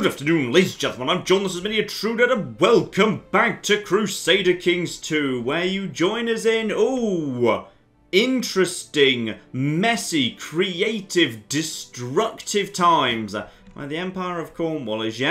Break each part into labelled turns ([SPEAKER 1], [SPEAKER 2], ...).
[SPEAKER 1] Good afternoon, ladies and gentlemen, I'm John, this is Mini Intruder, and welcome back to Crusader Kings 2, where you join us in, interesting, messy, creative, destructive times, where the Empire of Cornwall is,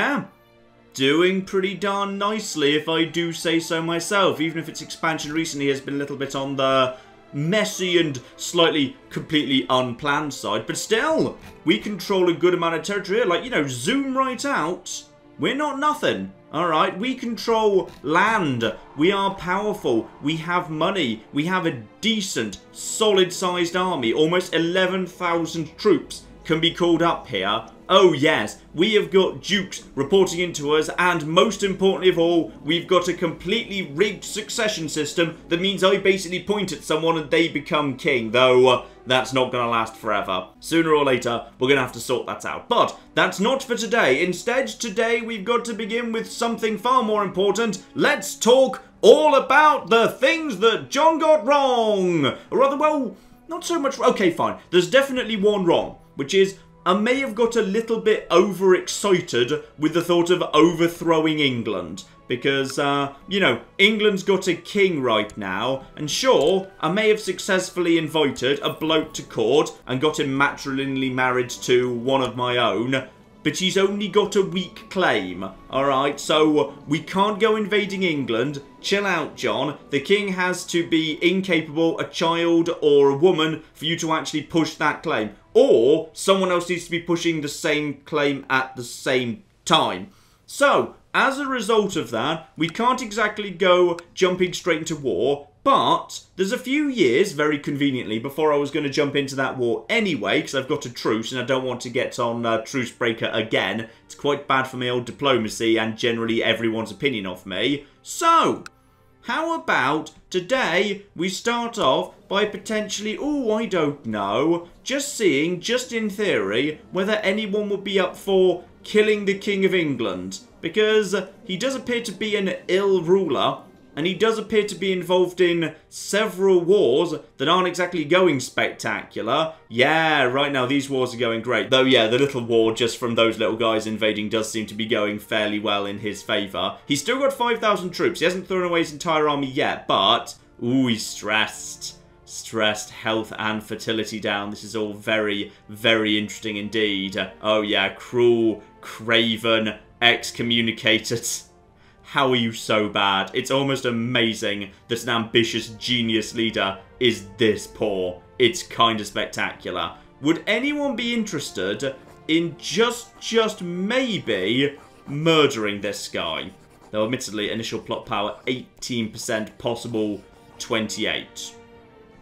[SPEAKER 1] doing pretty darn nicely, if I do say so myself, even if its expansion recently has been a little bit on the messy and slightly completely unplanned side, but still, we control a good amount of territory here. Like, you know, zoom right out, we're not nothing. Alright, we control land, we are powerful, we have money, we have a decent, solid-sized army, almost 11,000 troops can be called up here. Oh yes, we have got dukes reporting into us, and most importantly of all, we've got a completely rigged succession system that means I basically point at someone and they become king, though that's not going to last forever. Sooner or later, we're going to have to sort that out. But that's not for today. Instead, today we've got to begin with something far more important. Let's talk all about the things that John got wrong. Or rather, well, not so much. Okay, fine. There's definitely one wrong, which is I may have got a little bit overexcited with the thought of overthrowing England. Because, you know, England's got a king right now. And sure, I may have successfully invited a bloke to court and got him matrimonially married to one of my own. But he's only got a weak claim, alright? So, we can't go invading England. Chill out, John. The king has to be incapable, a child or a woman, for you to actually push that claim. Or, someone else needs to be pushing the same claim at the same time. So, as a result of that, we can't exactly go jumping straight into war. But there's a few years, very conveniently, before I was going to jump into that war anyway, because I've got a truce and I don't want to get on truce breaker again. It's quite bad for my old diplomacy and generally everyone's opinion of me. So, how about today we start off by potentially, I don't know, just seeing, just in theory, whether anyone would be up for killing the King of England. Because he does appear to be an ill ruler. And he does appear to be involved in several wars that aren't exactly going spectacular. Yeah, right now these wars are going great. Though, yeah, the little war just from those little guys invading does seem to be going fairly well in his favour. He's still got 5,000 troops. He hasn't thrown away his entire army yet, but he's stressed. Stressed, health and fertility down. This is all very, very interesting indeed. Oh, yeah, cruel, craven, excommunicated. How are you so bad? It's almost amazing that an ambitious genius leader is this poor. It's kind of spectacular. Would anyone be interested in just maybe murdering this guy? Though admittedly, initial plot power 18%, possible 28.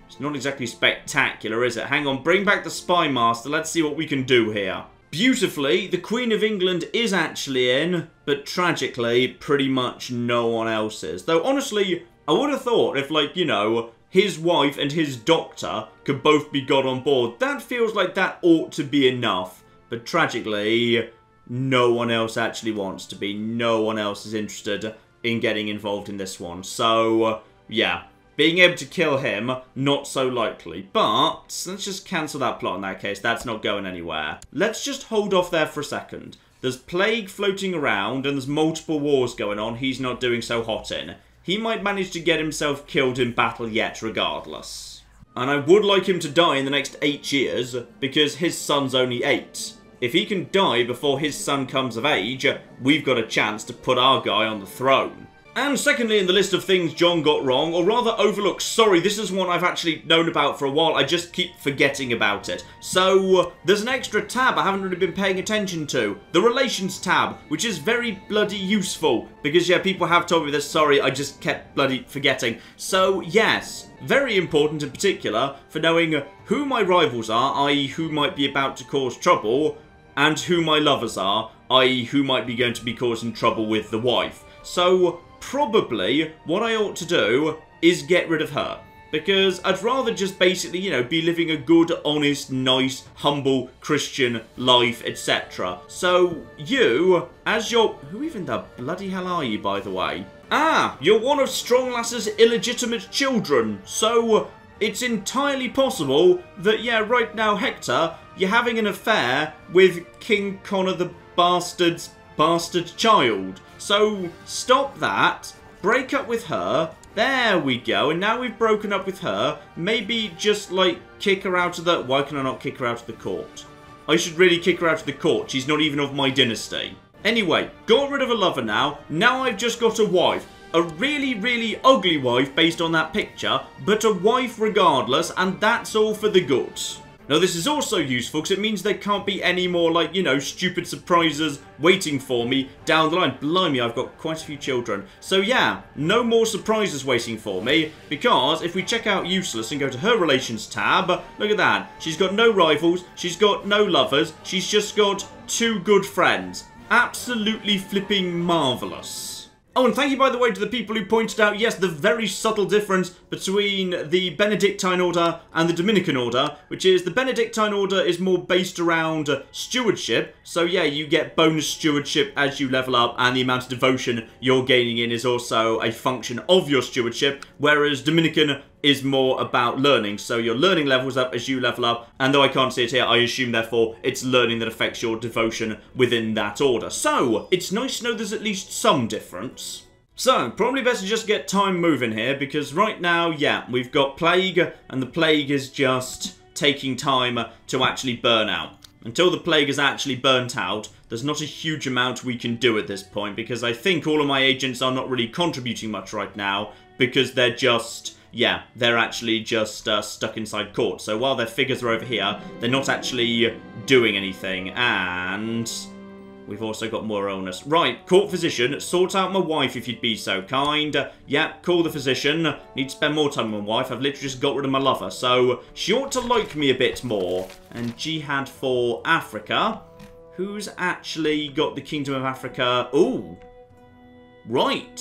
[SPEAKER 1] It's not exactly spectacular, is it? Hang on, bring back the spy master. Let's see what we can do here. Beautifully, the Queen of England is actually in, but tragically, pretty much no one else is. Though, honestly, I would have thought if, like, you know, his wife and his doctor could both be got on board, that feels like that ought to be enough. But tragically, no one else actually wants to be. No one else is interested in getting involved in this one. So, yeah. Being able to kill him, not so likely. But, let's just cancel that plot in that case. That's not going anywhere. Let's just hold off there for a second. There's plague floating around, and there's multiple wars going on he's not doing so hot in. He might manage to get himself killed in battle yet, regardless. And I would like him to die in the next 8 years, because his son's only 8. If he can die before his son comes of age, we've got a chance to put our guy on the throne. And secondly in the list of things John got wrong, or rather overlooked, sorry, this is one I've actually known about for a while, I just keep forgetting about it. So, there's an extra tab I haven't really been paying attention to. The Relations tab, which is very bloody useful. Because, yeah, people have told me this, sorry, I just kept bloody forgetting. So, yes, very important in particular for knowing who my rivals are, i.e. who might be about to cause trouble, and who my lovers are, i.e. who might be going to be causing trouble with the wife. So, probably what I ought to do is get rid of her. Because I'd rather just basically, you know, be living a good, honest, nice, humble, Christian life, etc. So, you, as your... Who even the bloody hell are you, by the way? Ah, you're one of Stronglass's illegitimate children. So, it's entirely possible that, yeah, right now, Hektor, you're having an affair with King Connor the Bastard's bastard child. So stop that. Break up with her. There we go. And now we've broken up with her. Maybe just, like, kick her out of the... Why can I not kick her out of the court? I should really kick her out of the court. She's not even of my dynasty. Anyway, got rid of a lover now. Now I've just got a wife. A really, really ugly wife based on that picture, but a wife regardless, and that's all for the good. Now this is also useful because it means there can't be any more, like, you know, stupid surprises waiting for me down the line. Blimey, I've got quite a few children. So yeah, no more surprises waiting for me, because if we check out Eustace and go to her relations tab, look at that. She's got no rivals, she's got no lovers, she's just got 2 good friends. Absolutely flipping marvellous. Oh, and thank you, by the way, to the people who pointed out, yes, the very subtle difference between the Benedictine order and the Dominican order, which is the Benedictine order is more based around stewardship. So, yeah, you get bonus stewardship as you level up, and the amount of devotion you're gaining in is also a function of your stewardship, whereas Dominican is more about learning. So your learning levels up as you level up, and though I can't see it here, I assume therefore it's learning that affects your devotion within that order. So it's nice to know there's at least some difference. So probably best to just get time moving here, because right now, yeah, we've got plague, and the plague is just taking time to actually burn out. Until the plague is actually burnt out, there's not a huge amount we can do at this point, because I think all of my agents are not really contributing much right now, because they're just... yeah, they're actually just stuck inside court. So while their figures are over here, they're not actually doing anything. And we've also got more illness. Right, court physician, sort out my wife if you'd be so kind. Yeah, call the physician. Need to spend more time with my wife. I've literally just got rid of my lover. So she ought to like me a bit more. And jihad for Africa. Who's actually got the Kingdom of Africa? Ooh. Right.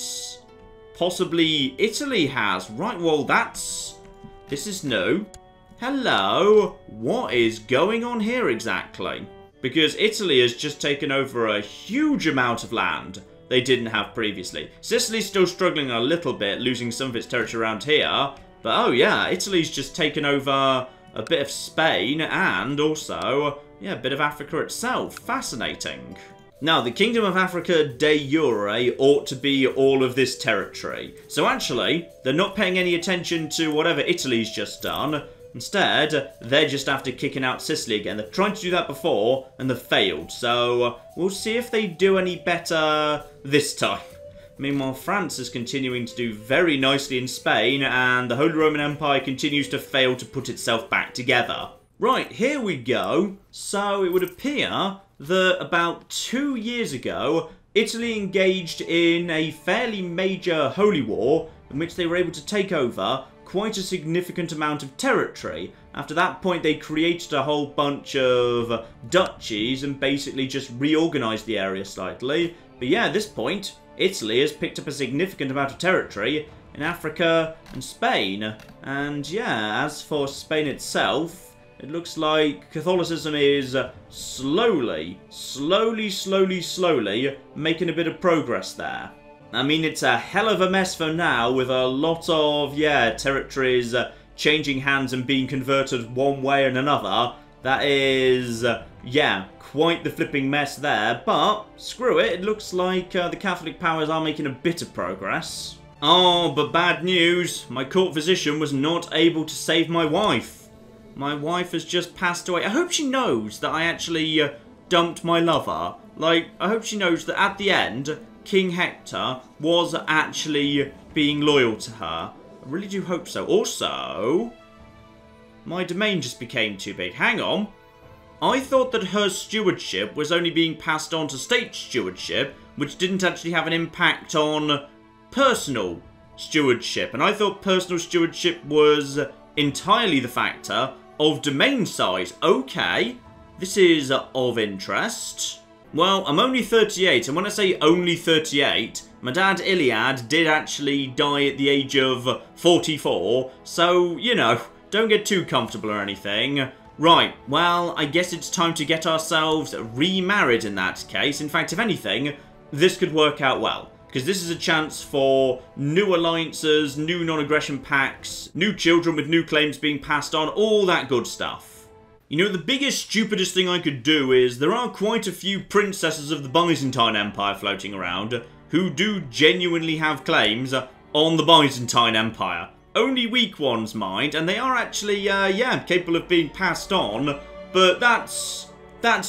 [SPEAKER 1] Possibly Italy has. Right, well, this is new. Hello. What is going on here exactly? Because Italy has just taken over a huge amount of land they didn't have previously. Sicily's still struggling a little bit, losing some of its territory around here. But, oh yeah, Italy's just taken over a bit of Spain and also, yeah, a bit of Africa itself. Fascinating. Now, the Kingdom of Africa de jure ought to be all of this territory. So actually, they're not paying any attention to whatever Italy's just done. Instead, they're just after kicking out Sicily again. They've tried to do that before, and they've failed. So we'll see if they do any better this time. Meanwhile, France is continuing to do very nicely in Spain, and the Holy Roman Empire continues to fail to put itself back together. Right, here we go. So it would appear that about 2 years ago, Italy engaged in a fairly major holy war in which they were able to take over quite a significant amount of territory. After that point, they created a whole bunch of duchies and basically just reorganized the area slightly. But yeah, at this point, Italy has picked up a significant amount of territory in Africa and Spain. And yeah, as for Spain itself, it looks like Catholicism is slowly making a bit of progress there. I mean, it's a hell of a mess for now, with a lot of, yeah, territories changing hands and being converted one way and another. That is, yeah, quite the flipping mess there. But, screw it, it looks like the Catholic powers are making a bit of progress. Oh, but bad news. My court physician was not able to save my wife. My wife has just passed away. I hope she knows that I actually dumped my lover. Like, I hope she knows that at the end, King Hektor was actually being loyal to her. I really do hope so. Also, my domain just became too big. Hang on. I thought that her stewardship was only being passed on to state stewardship, which didn't actually have an impact on personal stewardship. And I thought personal stewardship was entirely the factor of domain size. Okay, this is of interest. Well, I'm only 38, and when I say only 38, my dad Iliad did actually die at the age of 44, so, you know, don't get too comfortable or anything. Right, well, I guess it's time to get ourselves remarried in that case. In fact, if anything, this could work out well, because this is a chance for new alliances, new non-aggression pacts, new children with new claims being passed on, all that good stuff. You know, the biggest, stupidest thing I could do is there are quite a few princesses of the Byzantine Empire floating around who do genuinely have claims on the Byzantine Empire. Only weak ones, mind, and they are actually, yeah, capable of being passed on, but that's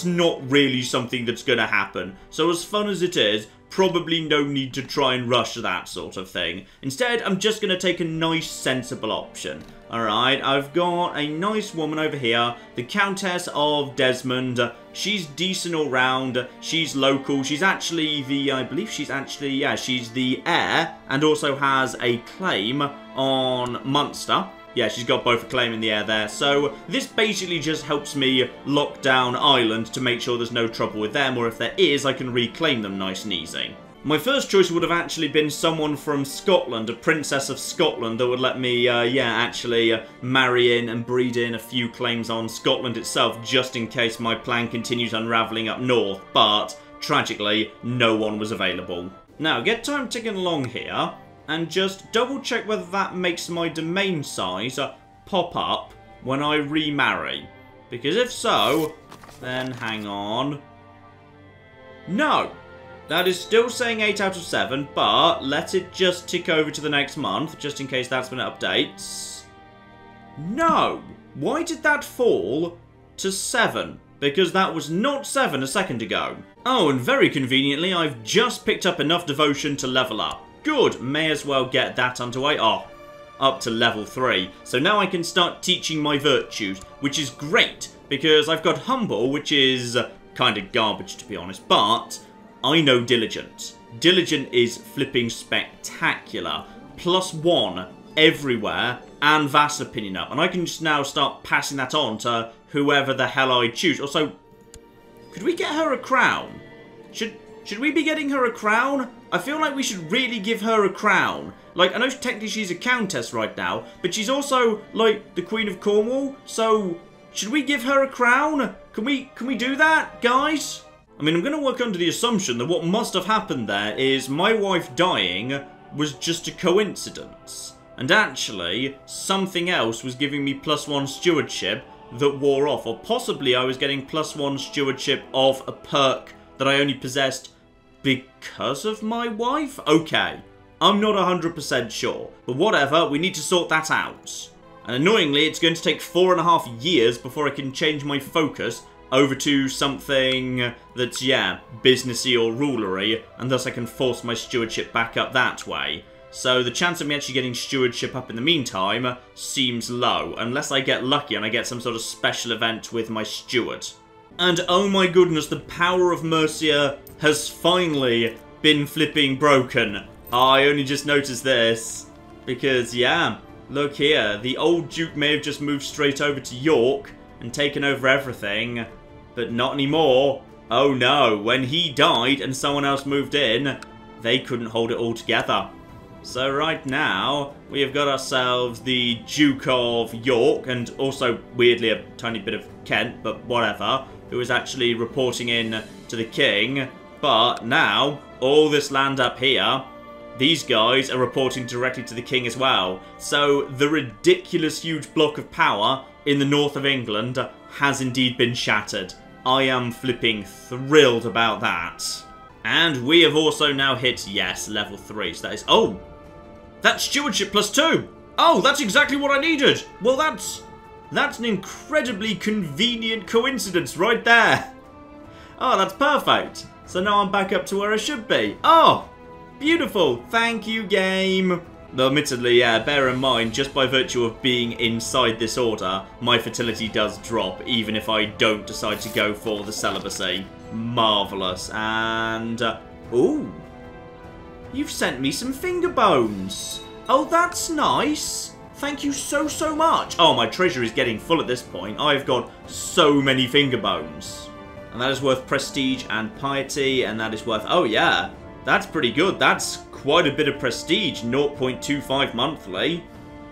[SPEAKER 1] not really something that's going to happen. So as fun as it is, probably no need to try and rush that sort of thing. Instead, I'm just going to take a nice, sensible option. Alright, I've got a nice woman over here, the Countess of Desmond. She's decent all round, she's local, she's actually the, I believe she's actually, yeah, she's the heir, and also has a claim on Munster. Yeah, she's got both a claim in the air there. So this basically just helps me lock down Ireland to make sure there's no trouble with them, or if there is, I can reclaim them nice and easy. My first choice would have actually been someone from Scotland, a princess of Scotland, that would let me, actually marry in and breed in a few claims on Scotland itself, just in case my plan continues unravelling up north, but, tragically, no one was available. Now, get time ticking along here, and just double check whether that makes my domain size pop up when I remarry. Because if so, then hang on. No! That is still saying 8 out of 7, but let it just tick over to the next month, just in case that's when it updates. No! Why did that fall to 7? Because that was not 7 a second ago. Oh, and very conveniently, I've just picked up enough devotion to level up. Good, may as well get that underway. Oh, up to level 3. So now I can start teaching my virtues, which is great, because I've got humble, which is kind of garbage to be honest, but I know diligent. Diligent is flipping spectacular. +1 everywhere, and vast opinion up. And I can just now start passing that on to whoever the hell I choose. Also, could we get her a crown? Should we be getting her a crown? I feel like we should really give her a crown. Like, I know technically she's a countess right now, but she's also, like, the Queen of Cornwall. So, should we give her a crown? Can we do that, guys? I mean, I'm going to work under the assumption that what must have happened there is my wife dying was just a coincidence. And actually, something else was giving me +1 stewardship that wore off. Or possibly I was getting +1 stewardship of a perk that I only possessed because of my wife? Okay, I'm not 100% sure. But whatever, we need to sort that out. And annoyingly, it's going to take 4.5 years before I can change my focus over to something that's, yeah, businessy or rulery, and thus I can force my stewardship back up that way. So the chance of me actually getting stewardship up in the meantime seems low, unless I get lucky and I get some sort of special event with my steward. And oh my goodness, the power of Mercia has finally been flipping broken. I only just noticed this, because yeah, look here, the old Duke may have just moved straight over to York and taken over everything, but not anymore. Oh no, when he died and someone else moved in, they couldn't hold it all together. So right now, we have got ourselves the Duke of York, and also, weirdly, a tiny bit of Kent, but whatever, who is actually reporting in to the king. But now, all this land up here, these guys are reporting directly to the king as well. So the ridiculous huge block of power in the north of England has indeed been shattered. I am flipping thrilled about that. And we have also now hit, yes, level 3. So that is... Oh! That's stewardship +2! Oh, that's exactly what I needed! Well, that's an incredibly convenient coincidence right there. Oh, that's perfect. So now I'm back up to where I should be. Oh! Beautiful! Thank you, game! Though admittedly, yeah, bear in mind, just by virtue of being inside this order, my fertility does drop, even if I don't decide to go for the celibacy. Marvellous. And... ooh! You've sent me some finger bones! Oh, that's nice! Thank you so much! Oh, my treasure is getting full at this point. I've got so many finger bones. And that is worth prestige and piety, and that is worth... oh, yeah! That's pretty good. That's quite a bit of prestige. 0.25 monthly.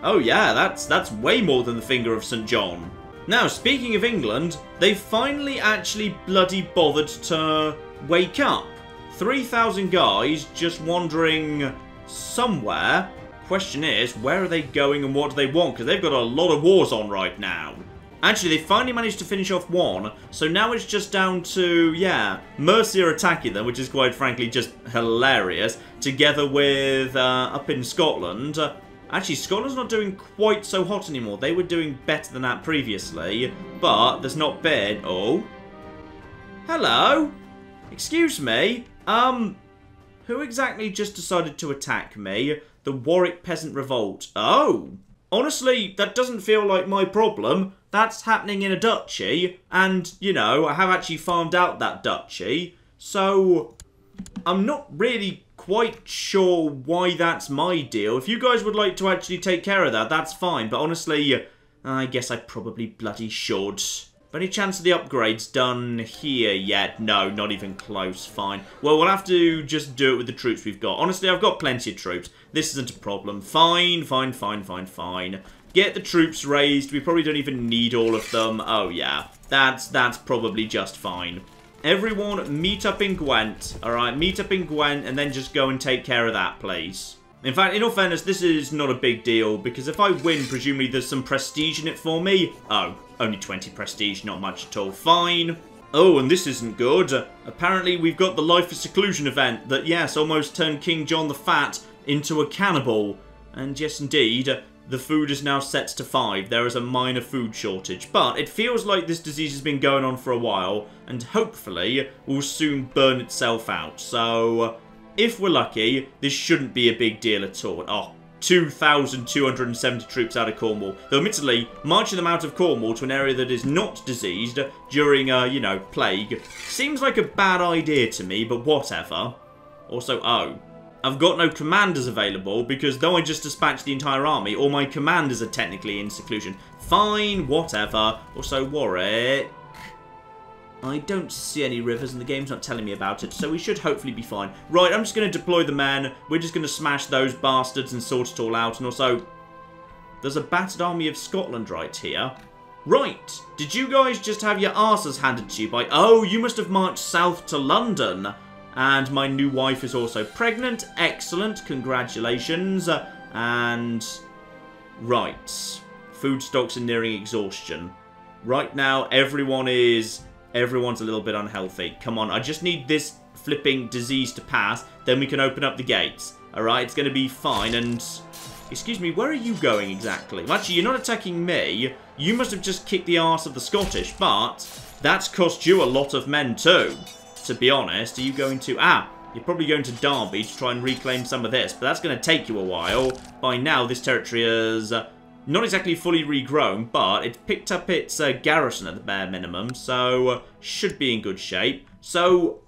[SPEAKER 1] Oh yeah, that's way more than the Finger of St. John. Now, speaking of England, they finally actually bloody bothered to wake up. 3,000 guys just wandering somewhere. Question is, where are they going and what do they want? Because they've got a lot of wars on right now. Actually, they finally managed to finish off one, so now it's just down to, yeah, Mercia attacking them, which is quite frankly just hilarious, together with, up in Scotland. Actually, Scotland's not doing quite so hot anymore. They were doing better than that previously, but there's not been... Oh. Hello? Excuse me? Who exactly just decided to attack me? The Warwick Peasant Revolt. Oh. Honestly, that doesn't feel like my problem. That's happening in a duchy, and, you know, I have actually farmed out that duchy, so I'm not really quite sure why that's my deal. If you guys would like to actually take care of that, that's fine, but honestly, I guess I probably bloody should. Any chance of the upgrades done here yet? No, not even close. Fine. Well, we'll have to just do it with the troops we've got. Honestly, I've got plenty of troops. This isn't a problem. Fine, fine, fine, fine, fine. Get the troops raised. We probably don't even need all of them. Oh, yeah. That's probably just fine. Everyone, meet up in Gwent. Alright, meet up in Gwent and then just go and take care of that, please. In fact, in all fairness, this is not a big deal, because if I win, presumably there's some prestige in it for me. Oh, only 20 prestige, not much at all. Fine. Oh, and this isn't good. Apparently, we've got the Life of Seclusion event that, yes, almost turned King John the Fat into a cannibal. And yes, indeed, the food is now set to 5. There is a minor food shortage. But it feels like this disease has been going on for a while, and hopefully will soon burn itself out. So... if we're lucky, this shouldn't be a big deal at all. Oh, 2,270 troops out of Cornwall. Though, admittedly, marching them out of Cornwall to an area that is not diseased during, you know, plague seems like a bad idea to me, but whatever. Also, oh, I've got no commanders available because though I just dispatched the entire army, all my commanders are technically in seclusion. Fine, whatever. Also, Warwick... I don't see any rivers and the game's not telling me about it, so we should hopefully be fine. Right, I'm just going to deploy the men. We're just going to smash those bastards and sort it all out. And also, there's a battered army of Scotland right here. Right, did you guys just have your arses handed to you by... Oh, you must have marched south to London. And my new wife is also pregnant. Excellent, congratulations. And... right, food stocks are nearing exhaustion. Right now, everyone's a little bit unhealthy. Come on, I just need this flipping disease to pass, then we can open up the gates. Alright, it's going to be fine, and... excuse me, where are you going exactly? Well, actually, you're not attacking me. You must have just kicked the arse of the Scottish, but that's cost you a lot of men too, to be honest. Are you going to... ah, you're probably going to Derby to try and reclaim some of this, but that's going to take you a while. By now, this territory is... not exactly fully regrown, but it's picked up its garrison at the bare minimum, so should be in good shape. So,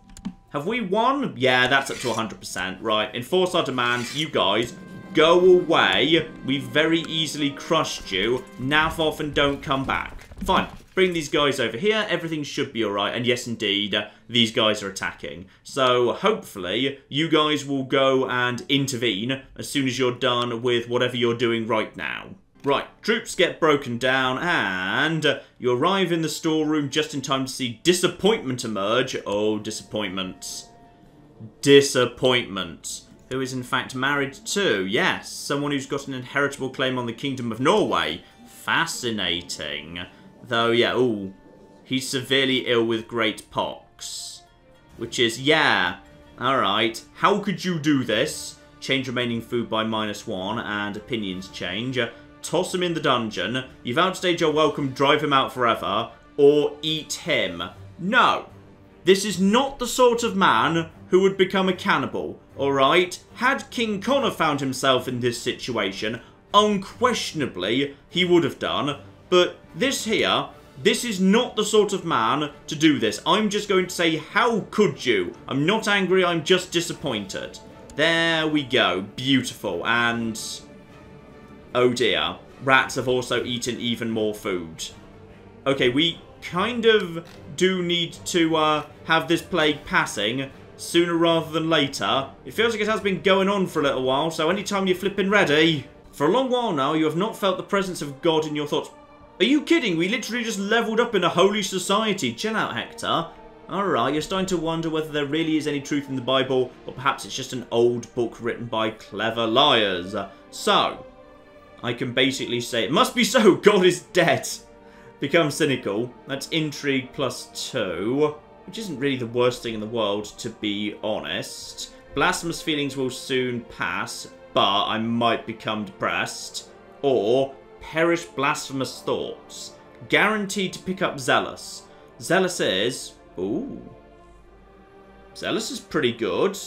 [SPEAKER 1] have we won? Yeah, that's up to 100%. Right, enforce our demands. You guys, go away. We've very easily crushed you. Naff off and don't come back. Fine, bring these guys over here. Everything should be alright. And yes, indeed, these guys are attacking. So, hopefully, you guys will go and intervene as soon as you're done with whatever you're doing right now. Right, troops get broken down, and you arrive in the storeroom just in time to see disappointment emerge. Oh, disappointment. Disappointment. Who is in fact married to, yes, someone who's got an inheritable claim on the Kingdom of Norway. Fascinating. Though, yeah, ooh, he's severely ill with great pox. Which is, yeah, alright. How could you do this? Change remaining food by -1, and opinions change. Toss him in the dungeon, you've outstayed your welcome, drive him out forever, or eat him. No. This is not the sort of man who would become a cannibal, alright? Had King Connor found himself in this situation, unquestionably he would have done, but this here, this is not the sort of man to do this. I'm just going to say, how could you? I'm not angry, I'm just disappointed. There we go, beautiful, and... oh dear, rats have also eaten even more food. Okay, we kind of do need to have this plague passing sooner rather than later. It feels like it has been going on for a little while, so anytime you're flipping ready. For a long while now, you have not felt the presence of God in your thoughts. Are you kidding? We literally just leveled up in a holy society. Chill out, Hector. Alright, you're starting to wonder whether there really is any truth in the Bible, or perhaps it's just an old book written by clever liars. So... I can basically say, it must be so, God is dead. Become cynical. That's intrigue +2, which isn't really the worst thing in the world, to be honest. Blasphemous feelings will soon pass, but I might become depressed. Or perish blasphemous thoughts. Guaranteed to pick up zealous. Zealous is... Ooh. Zealous is pretty good.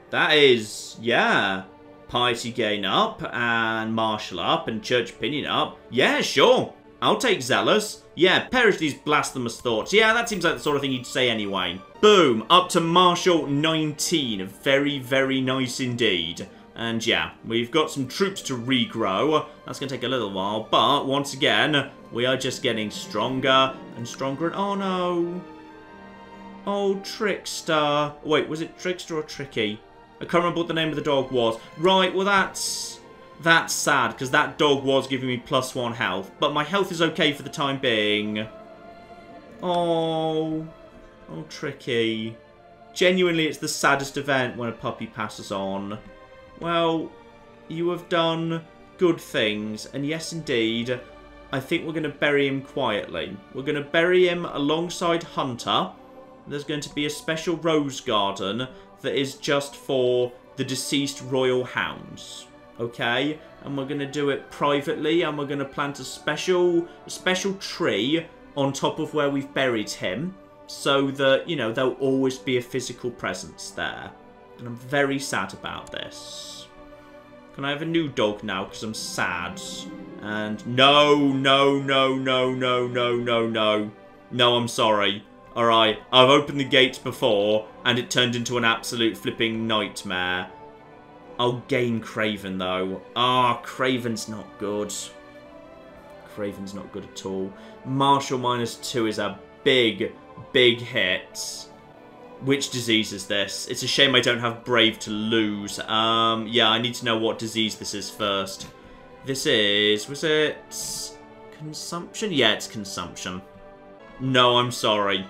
[SPEAKER 1] That is... Yeah. Piety gain up, and martial up, and church opinion up. Yeah, sure. I'll take zealous. Yeah, perish these blasphemous thoughts. Yeah, that seems like the sort of thing you'd say anyway. Boom. Up to martial 19. Very, very nice indeed. And yeah, we've got some troops to regrow. That's going to take a little while. But once again, we are just getting stronger and stronger. And oh no. Oh, Trickster. Wait, was it Trickster or Tricky? I can't remember what the name of the dog was. Right, well that's sad, because that dog was giving me +1 health. But my health is okay for the time being. Oh, Tricky. Genuinely, it's the saddest event when a puppy passes on. Well, you have done good things. And yes, indeed, I think we're going to bury him quietly. We're going to bury him alongside Hunter. There's going to be a special rose garden that is just for the deceased royal hounds. Okay, and we're going to do it privately, and we're going to plant a special tree on top of where we've buried him, so that, you know, there'll always be a physical presence there. And I'm very sad about this. Can I have a new dog now, because I'm sad? And no, no, no, no, no, no, no, no. No, I'm sorry. Alright, I've opened the gates before, and it turned into an absolute flipping nightmare. I'll gain Craven, though. Ah, Craven's not good. Craven's not good at all. Martial -2 is a big, big hit. Which disease is this? It's a shame I don't have Brave to lose. Yeah, I need to know what disease this is first. This is... Was it... Consumption? Yeah, it's consumption. No, I'm sorry.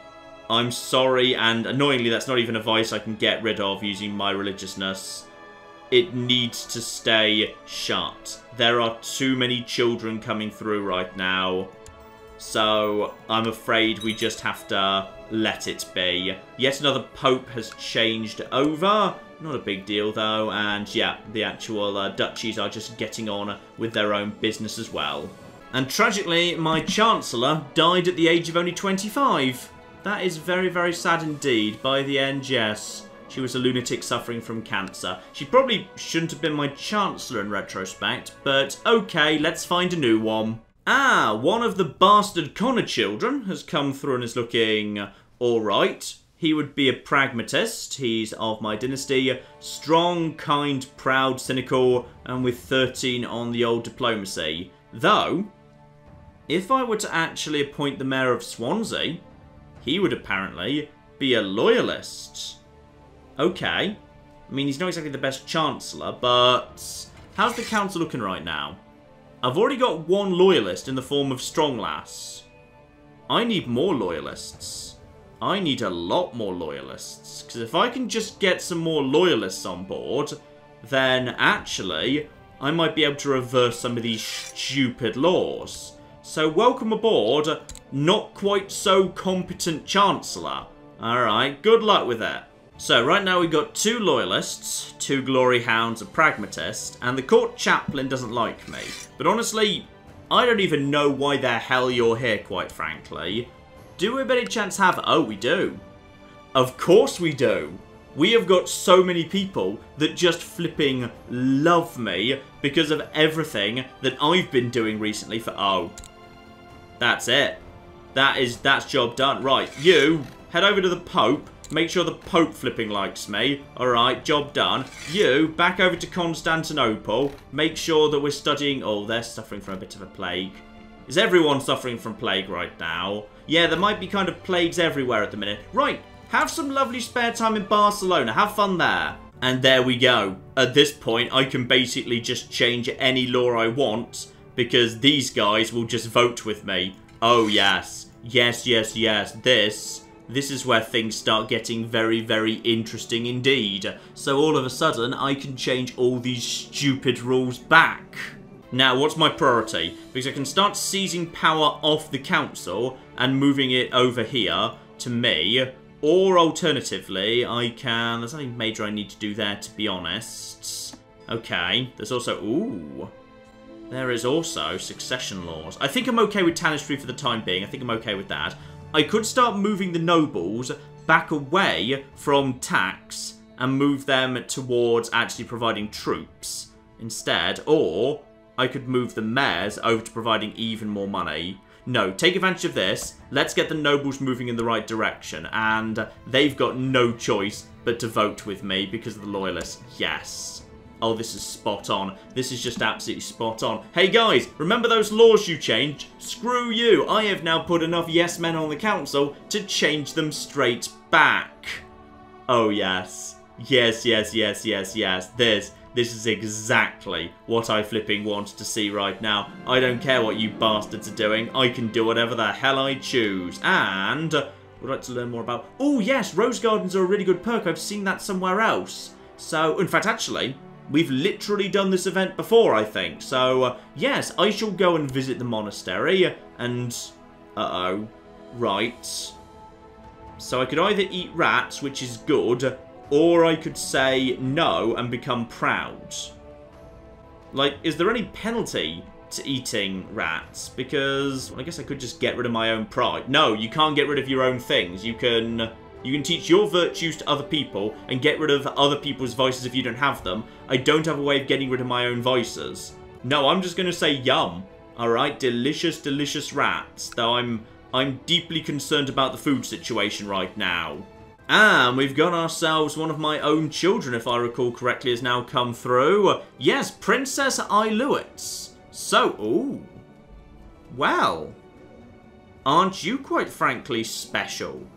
[SPEAKER 1] I'm sorry, and annoyingly, that's not even a vice I can get rid of using my religiousness. It needs to stay shut. There are too many children coming through right now. So, I'm afraid we just have to let it be. Yet another pope has changed over. Not a big deal, though. And, yeah, the actual duchies are just getting on with their own business as well. And tragically, my Chancellor died at the age of only 25. That is very, very sad indeed. By the end, yes, she was a lunatic suffering from cancer. She probably shouldn't have been my Chancellor in retrospect, but okay, let's find a new one. Ah, one of the bastard Connor children has come through and is looking alright. He would be a pragmatist. He's of my dynasty. Strong, kind, proud, cynical, and with 13 on the old diplomacy. Though, if I were to actually appoint the Mayor of Swansea, he would apparently be a loyalist. Okay. I mean, he's not exactly the best Chancellor, but how's the council looking right now? I've already got one loyalist in the form of Stronglass. I need more loyalists. I need a lot more loyalists. Because if I can just get some more loyalists on board, then actually I might be able to reverse some of these stupid laws. So welcome aboard, not quite so competent Chancellor. Alright, good luck with it. So right now we've got 2 loyalists, 2 glory hounds, a pragmatist, and the court chaplain doesn't like me. But honestly, I don't even know why the hell you're here, quite frankly. Do we by any chance have... Oh, we do. Of course we do. We have got so many people that just flipping love me because of everything that I've been doing recently for... Oh. That's it. That's job done. Right, you, head over to the Pope. Make sure the Pope flipping likes me. Alright, job done. You, back over to Constantinople. Make sure that we're studying... Oh, they're suffering from a bit of a plague. Is everyone suffering from plague right now? Yeah, there might be kind of plagues everywhere at the minute. Right, have some lovely spare time in Barcelona. Have fun there. And there we go. At this point, I can basically just change any law I want, because these guys will just vote with me. Oh, yes. Yes, yes, yes. This is where things start getting very, very interesting indeed. So all of a sudden, I can change all these stupid rules back. Now, what's my priority? Because I can start seizing power off the council and moving it over here to me. Or alternatively, I can... There's nothing major I need to do there, to be honest. Okay, there's also... Ooh. There is also succession laws. I think I'm okay with tanistry for the time being. I think I'm okay with that. I could start moving the nobles back away from tax and move them towards actually providing troops instead. Or I could move the mayors over to providing even more money. No, take advantage of this. Let's get the nobles moving in the right direction. And they've got no choice but to vote with me because of the loyalists. Yes. Oh, this is spot on. This is just absolutely spot on. Hey guys, remember those laws you changed? Screw you. I have now put enough yes men on the council to change them straight back. Oh yes. Yes, yes, yes, yes, yes. This is exactly what I flipping want to see right now. I don't care what you bastards are doing. I can do whatever the hell I choose. And would like to learn more about... Oh yes, rose gardens are a really good perk. I've seen that somewhere else. So, in fact, actually... We've literally done this event before, I think. So, yes, I shall go and visit the monastery. And, uh-oh. Right. So I could either eat rats, which is good, or I could say no and become proud. Like, is there any penalty to eating rats? Because, well, I guess I could just get rid of my own pride. No, you can't get rid of your own things. You can teach your virtues to other people and get rid of other people's vices if you don't have them. I don't have a way of getting rid of my own vices. No, I'm just going to say yum. Alright, delicious, delicious rats. Though I'm deeply concerned about the food situation right now. And we've got ourselves one of my own children, if I recall correctly, has now come through. Yes, Princess Iluitz. So, ooh. Well. Aren't you quite frankly special?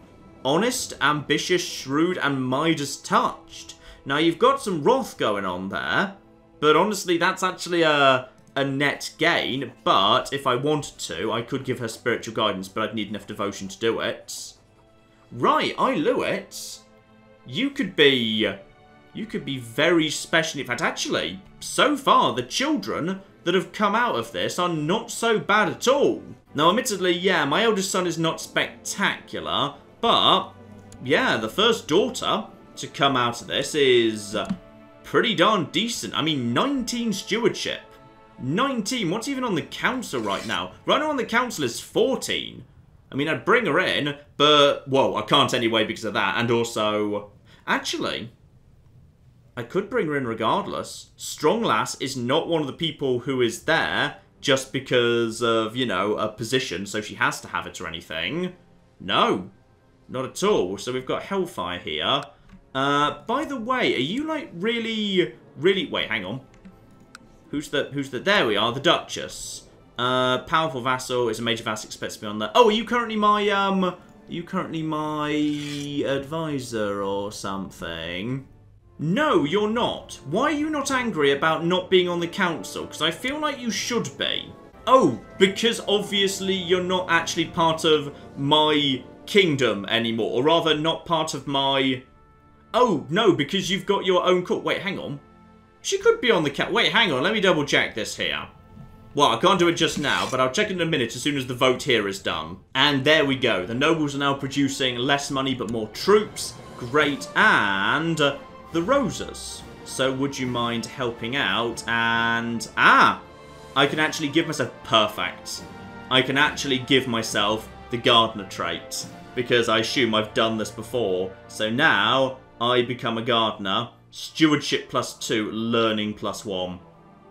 [SPEAKER 1] Honest, ambitious, shrewd, and Midas touched. Now, you've got some wrath going on there, but honestly, that's actually a net gain. But if I wanted to, I could give her spiritual guidance, but I'd need enough devotion to do it. Right, Iluitz, you could be very special. In fact, actually, so far, the children that have come out of this are not so bad at all. Now, admittedly, yeah, my eldest son is not spectacular. But, yeah, the first daughter to come out of this is pretty darn decent. I mean, 19 stewardship. 19. What's even on the council right now? Right now on the council is 14. I mean, I'd bring her in, but, whoa, I can't anyway because of that. And also, actually, I could bring her in regardless. Strong Lass is not one of the people who is there just because of, you know, a position, so she has to have it or anything. No. Not at all. So we've got Hellfire here. By the way, are you like really... Wait, hang on. Who's the... There we are, the Duchess. Powerful vassal is a major vassal, expects to be on there. Oh, are you currently my advisor or something? No, you're not. Why are you not angry about not being on the council? Because I feel like you should be. Oh, because obviously you're not actually part of my kingdom anymore, or rather not part of my... Oh, no, because you've got your own court. Wait, hang on. She could be on the Wait, hang on, let me double check this here. Well, I can't do it just now, but I'll check in a minute as soon as the vote here is done. And there we go. The nobles are now producing less money but more troops. Great. And the roses. So would you mind helping out? And... I can actually give myself... Perfect. I can actually give myself the gardener trait, because I assume I've done this before. So now I become a gardener. Stewardship +2, learning +1.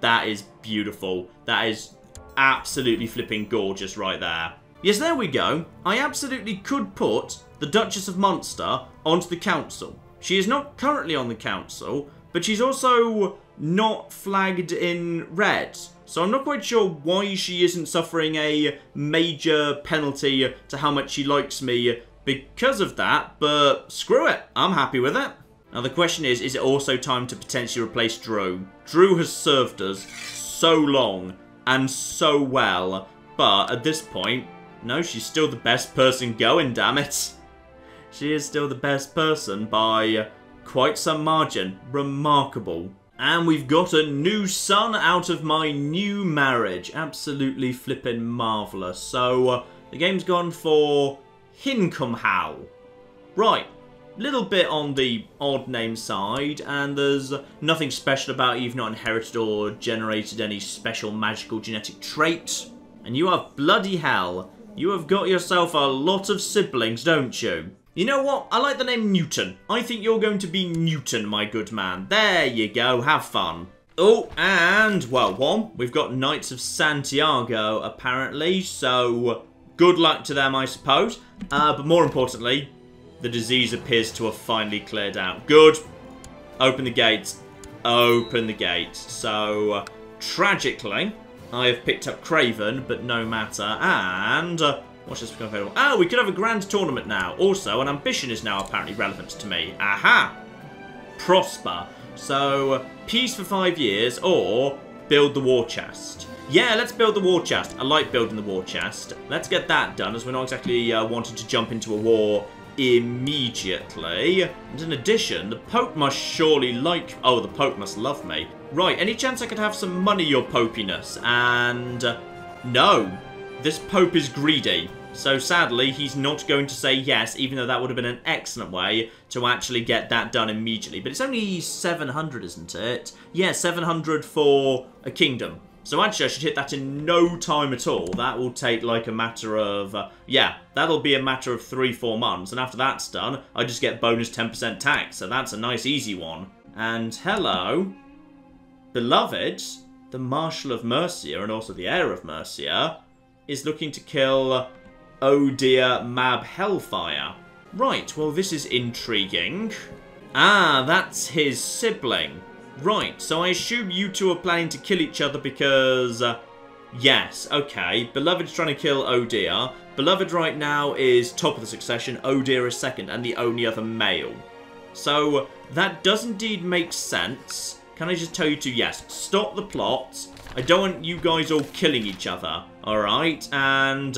[SPEAKER 1] That is beautiful. That is absolutely flipping gorgeous right there. Yes, there we go. I absolutely could put the Duchess of Munster onto the council. She is not currently on the council, but she's also not flagged in red. So I'm not quite sure why she isn't suffering a major penalty to how much she likes me because of that, but screw it. I'm happy with it. Now the question is it also time to potentially replace Drew? Drew has served us so long and so well, but at this point, no, she's still the best person going, damn it. She is still the best person by quite some margin. Remarkable. And we've got a new son out of my new marriage. Absolutely flippin' marvellous. So, the game's gone for Hinkomhal. Right. Little bit on the odd name side, and there's nothing special about it. You've not inherited or generated any special magical genetic trait. And you have bloody hell. You have got yourself a lot of siblings, don't you? You know what? I like the name Newton. I think you're going to be Newton, my good man. There you go. Have fun. Oh, and, well, we've got Knights of Santiago, apparently. So, good luck to them, I suppose. But more importantly, the disease appears to have finally cleared out. Good. Open the gates. Open the gates. So, tragically, I have picked up Craven, but no matter. And, what's this become available? Oh, we could have a grand tournament now. Also, an ambition is now apparently relevant to me. Aha! Prosper. So, peace for 5 years, or build the war chest. Yeah, let's build the war chest. I like building the war chest. Let's get that done, as we're not exactly wanting to jump into a war immediately. And in addition, the Pope must surely like... Oh, the Pope must love me. Right, any chance I could have some money, your popiness? And... no. This Pope is greedy. So sadly, he's not going to say yes, even though that would have been an excellent way to actually get that done immediately. But it's only 700, isn't it? Yeah, 700 for a kingdom. So actually, I should hit that in no time at all. That will take like a matter of... yeah, that'll be a matter of 3-4 months. And after that's done, I just get bonus 10% tax. So that's a nice, easy one. And hello, beloved, the Marshal of Mercia and also the heir of Mercia is looking to kill... oh dear, Mab Hellfire. Right, well this is intriguing. Ah, that's his sibling. Right, so I assume you two are planning to kill each other because... yes, okay. Beloved's trying to kill oh dear. Beloved right now is top of the succession, oh dear is second, and the only other male. So, that does indeed make sense. Can I just tell you to, yes, stop the plot. I don't want you guys all killing each other, alright? And...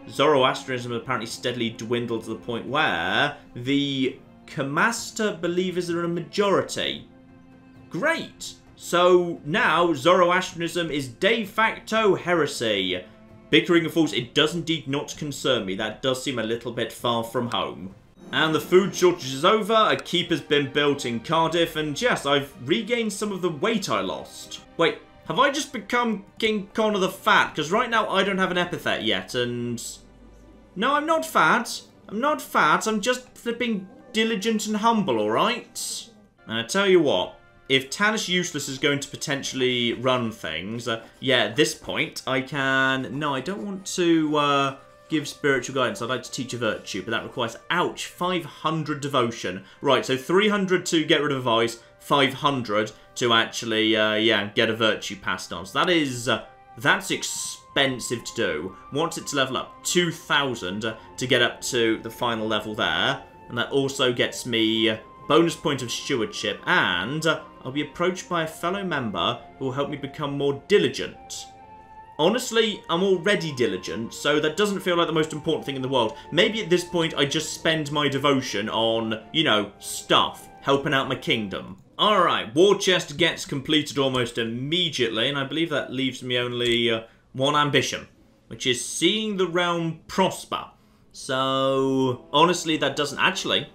[SPEAKER 1] Zoroastrianism apparently steadily dwindled to the point where the Kamasta believers are a majority. Great! So now Zoroastrianism is de facto heresy. Bickering of fools, it does indeed not concern me. That does seem a little bit far from home. And the food shortage is over, a keep has been built in Cardiff, and yes, I've regained some of the weight I lost. Wait, have I just become King Connor the Fat? Because right now I don't have an epithet yet, and... no, I'm not fat. I'm not fat, I'm just flipping diligent and humble, alright? And I tell you what, if Tanis Eustace is going to potentially run things, yeah, at this point, I can... no, I don't want to give spiritual guidance. I'd like to teach a virtue, but that requires, ouch, 500 devotion. Right, so 300 to get rid of a vice, 500 to actually, yeah, get a virtue passed on. So that is, that's expensive to do. Want it to level up 2,000 to get up to the final level there. And that also gets me bonus point of stewardship, and I'll be approached by a fellow member who will help me become more diligent. Honestly, I'm already diligent, so that doesn't feel like the most important thing in the world. Maybe at this point I just spend my devotion on, you know, stuff, helping out my kingdom. Alright, war chest gets completed almost immediately, and I believe that leaves me only one ambition, which is seeing the realm prosper. So, honestly, that doesn't actually.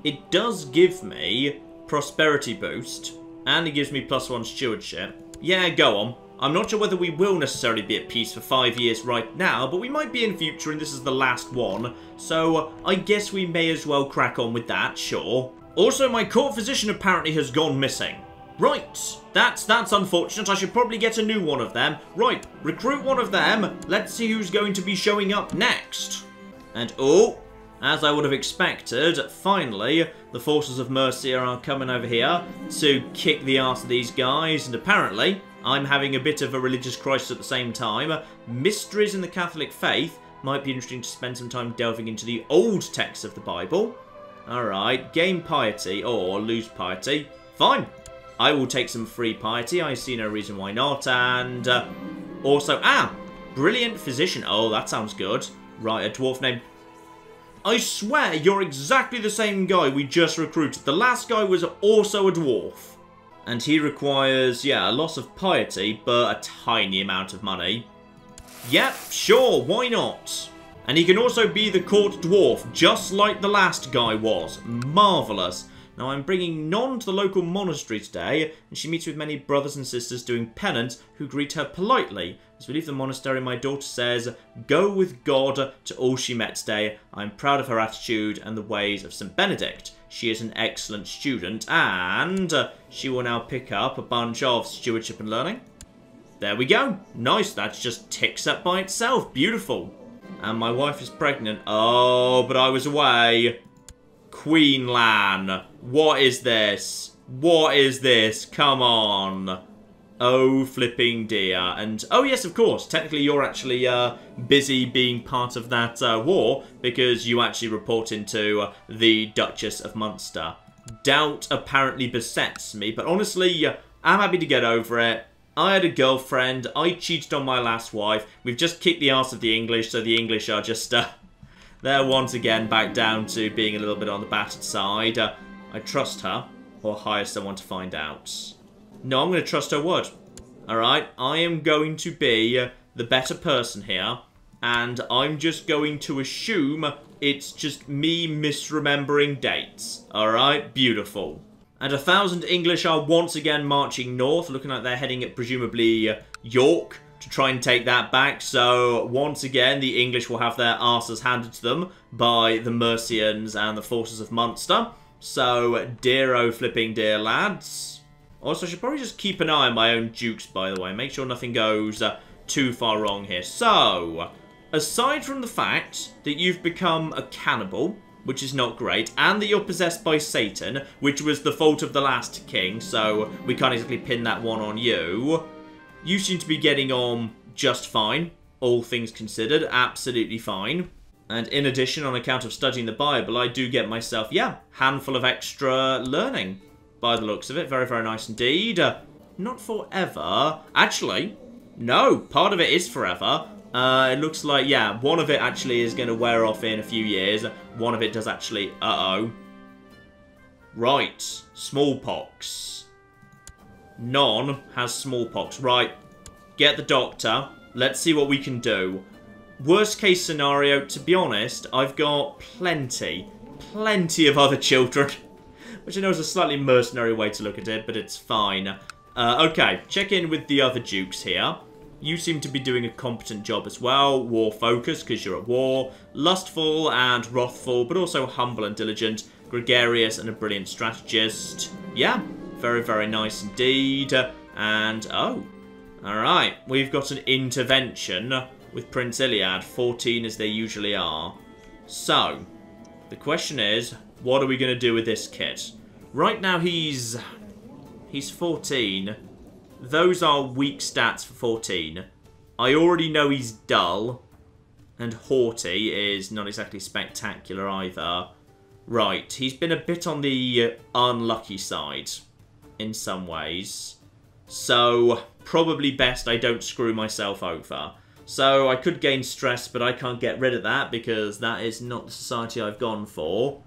[SPEAKER 1] It does give me prosperity boost, and it gives me +1 stewardship. Yeah, go on. I'm not sure whether we will necessarily be at peace for 5 years right now, but we might be in future, and this is the last one. So, I guess we may as well crack on with that, sure. Also, my court physician apparently has gone missing. Right, that's unfortunate. I should probably get a new one of them. Right, recruit one of them. Let's see who's going to be showing up next. And, oh, as I would have expected, finally, the forces of Mercia are coming over here to kick the arse of these guys. And apparently, I'm having a bit of a religious crisis at the same time. Mysteries in the Catholic faith. Might be interesting to spend some time delving into the old texts of the Bible. Alright, gain piety or lose piety. Fine. I will take some free piety. I see no reason why not. And also, brilliant physician. Oh, that sounds good. Right, a dwarf named... I swear, you're exactly the same guy we just recruited. The last guy was also a dwarf. And he requires, yeah, a loss of piety, but a tiny amount of money. Yep, sure, why not? And he can also be the court dwarf, just like the last guy was. Marvellous. Now I'm bringing Non to the local monastery today, and she meets with many brothers and sisters doing penance who greet her politely. As we leave the monastery, my daughter says, "Go with God" to all she met today. I'm proud of her attitude and the ways of St. Benedict. She is an excellent student, and she will now pick up a bunch of stewardship and learning. There we go. Nice, that just ticks up by itself. Beautiful. And my wife is pregnant. Oh, but I was away. Queen Lan. What is this? What is this? Come on. Oh, flipping dear. And, oh yes, of course, technically you're actually busy being part of that war, because you actually report into the Duchess of Munster. Doubt apparently besets me, but honestly, I'm happy to get over it. I had a girlfriend, I cheated on my last wife, we've just kicked the arse of the English, so the English are just, they're once again back down to being a little bit on the battered side. I trust her, or hire someone to find out. No, I'm going to trust her word. Alright, I am going to be the better person here, and I'm just going to assume it's just me misremembering dates. Alright, beautiful. And 1,000 English are once again marching north, looking like they're heading at presumably York to try and take that back. So once again, the English will have their arses handed to them by the Mercians and the forces of Munster. So dear oh flipping dear lads. Also, I should probably just keep an eye on my own dukes, by the way. Make sure nothing goes too far wrong here. So, aside from the fact that you've become a cannibal, which is not great, and that you're possessed by Satan, which was the fault of the last king, so we can't exactly pin that one on you. You seem to be getting on just fine, all things considered, absolutely fine. And in addition, on account of studying the Bible, I do get myself, yeah, handful of extra learning, by the looks of it. Very, very nice indeed. Not forever. Actually, no, part of it is forever. It looks like, yeah, one of it actually is going to wear off in a few years. One of it does actually... Uh-oh. Right. Smallpox. Non has smallpox. Right. Get the doctor. Let's see what we can do. Worst case scenario, to be honest, I've got plenty of other children. Which I know is a slightly mercenary way to look at it, but it's fine. Okay, check in with the other dukes here. You seem to be doing a competent job as well. War focus, because you're at war. Lustful and wrathful, but also humble and diligent. Gregarious and a brilliant strategist. Yeah, very, very nice indeed. And, oh, alright. We've got an intervention with Prince Iliad. 14 as they usually are. So, the question is, what are we going to do with this kid? Right now he's 14. Those are weak stats for 14. I already know he's dull. And haughty is not exactly spectacular either. Right, he's been a bit on the unlucky side in some ways. So, probably best I don't screw myself over. So, I could gain stress, but I can't get rid of that because that is not the society I've gone for.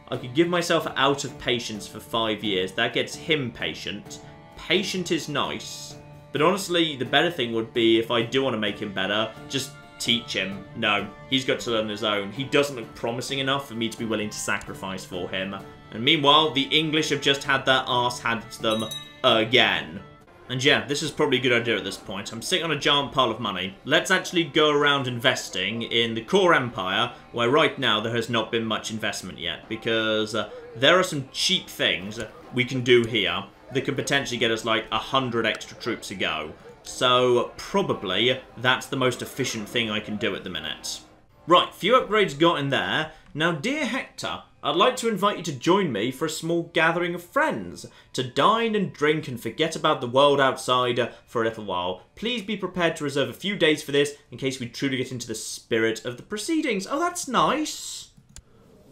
[SPEAKER 1] I could give myself out of patience for 5 years. That gets him patient. Patient is nice. But honestly, the better thing would be if I do want to make him better, just teach him. No, he's got to learn on his own. He doesn't look promising enough for me to be willing to sacrifice for him. And meanwhile, the English have just had their arse handed to them again. And yeah, this is probably a good idea at this point. I'm sitting on a giant pile of money. Let's actually go around investing in the core empire, where right now there has not been much investment yet, because there are some cheap things we can do here that could potentially get us like 100 extra troops a go. So probably that's the most efficient thing I can do at the minute. Right, few upgrades got in there. Now, dear Hektor, I'd like to invite you to join me for a small gathering of friends, to dine and drink and forget about the world outside for a little while. Please be prepared to reserve a few days for this, in case we truly get into the spirit of the proceedings. Oh, that's nice.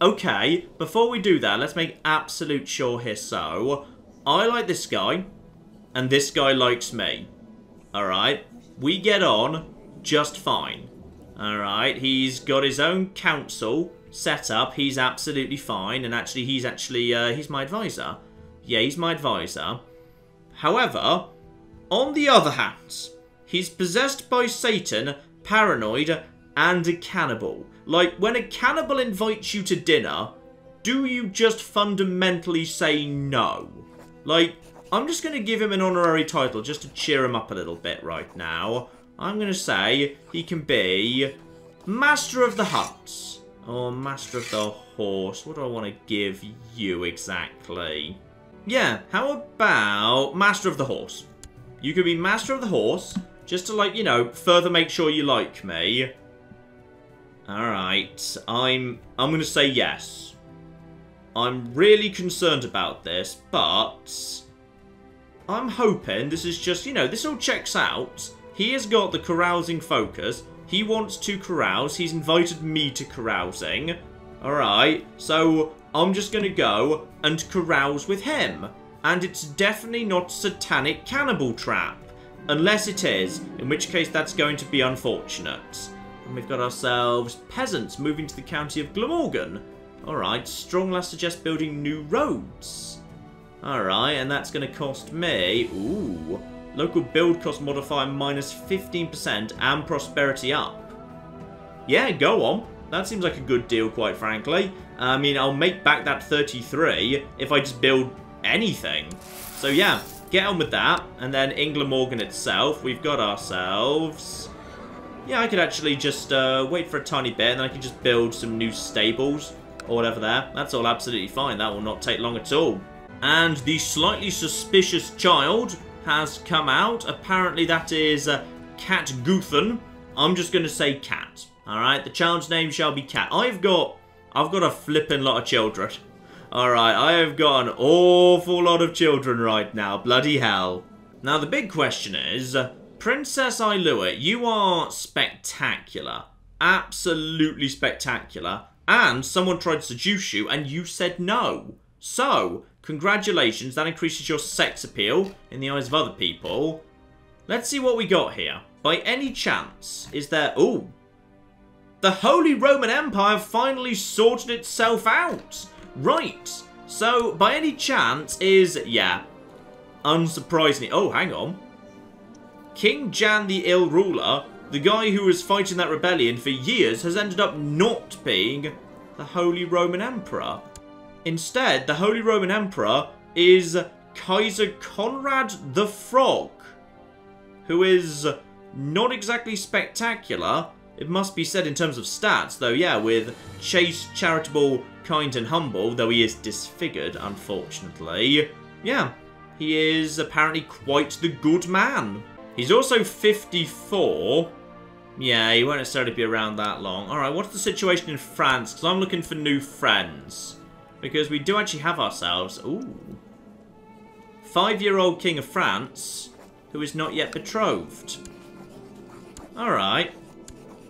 [SPEAKER 1] Okay, before we do that, let's make absolute sure here. So, I like this guy, and this guy likes me. Alright, we get on just fine. Alright, he's got his own council set up, he's absolutely fine, and actually he's my advisor. Yeah, he's my advisor. However, on the other hand, he's possessed by Satan, paranoid, and a cannibal. Like, when a cannibal invites you to dinner, do you just fundamentally say no? Like, I'm just going to give him an honorary title just to cheer him up a little bit right now. I'm going to say he can be Master of the Hunt. Or Master of the Horse. What do I want to give you exactly? Yeah, how about Master of the Horse? You could be Master of the Horse, just to, like, you know, further make sure you like me. Alright, I'm going to say yes. I'm really concerned about this, but I'm hoping this is just, you know, this all checks out. He has got the carousing focus. He wants to carouse. He's invited me to carousing. Alright, so I'm just going to go and carouse with him. And it's definitely not satanic cannibal trap. Unless it is, in which case that's going to be unfortunate. And we've got ourselves peasants moving to the county of Glamorgan. Alright, strong lass suggests building new roads. Alright, and that's going to cost me... Ooh. Local build cost modifier minus 15% and prosperity up. Yeah, go on. That seems like a good deal, quite frankly. I mean, I'll make back that 33 if I just build anything. So yeah, get on with that. And then in Glamorgan itself, we've got ourselves... Yeah, I could actually just wait for a tiny bit, and then I could just build some new stables or whatever there. That's all absolutely fine. That will not take long at all. And the slightly suspicious child has come out. Apparently that is Cat Guthan. I'm just going to say Cat. Alright, the child's name shall be Cat. I've got a flippin' lot of children. Alright, I have got an awful lot of children right now. Bloody hell. Now the big question is, Princess Ailuit, you are spectacular. Absolutely spectacular. And someone tried to seduce you and you said no. So, congratulations, that increases your sex appeal in the eyes of other people. Let's see what we got here. By any chance, is there... Ooh. The Holy Roman Empire finally sorted itself out. Right. So, by any chance is... Yeah. Unsurprisingly... Oh, hang on. King Jan the Ill Ruler, the guy who was fighting that rebellion for years, has ended up not being the Holy Roman Emperor. Instead, the Holy Roman Emperor is Kaiser Conrad the Frog, who is not exactly spectacular, it must be said in terms of stats, though yeah, with chaste, charitable, kind and humble, though he is disfigured, unfortunately. Yeah, he is apparently quite the good man. He's also 54. Yeah, he won't necessarily be around that long. Alright, what's the situation in France? Because I'm looking for new friends. Because we do actually have ourselves... Ooh. 5-year-old King of France, who is not yet betrothed. Alright.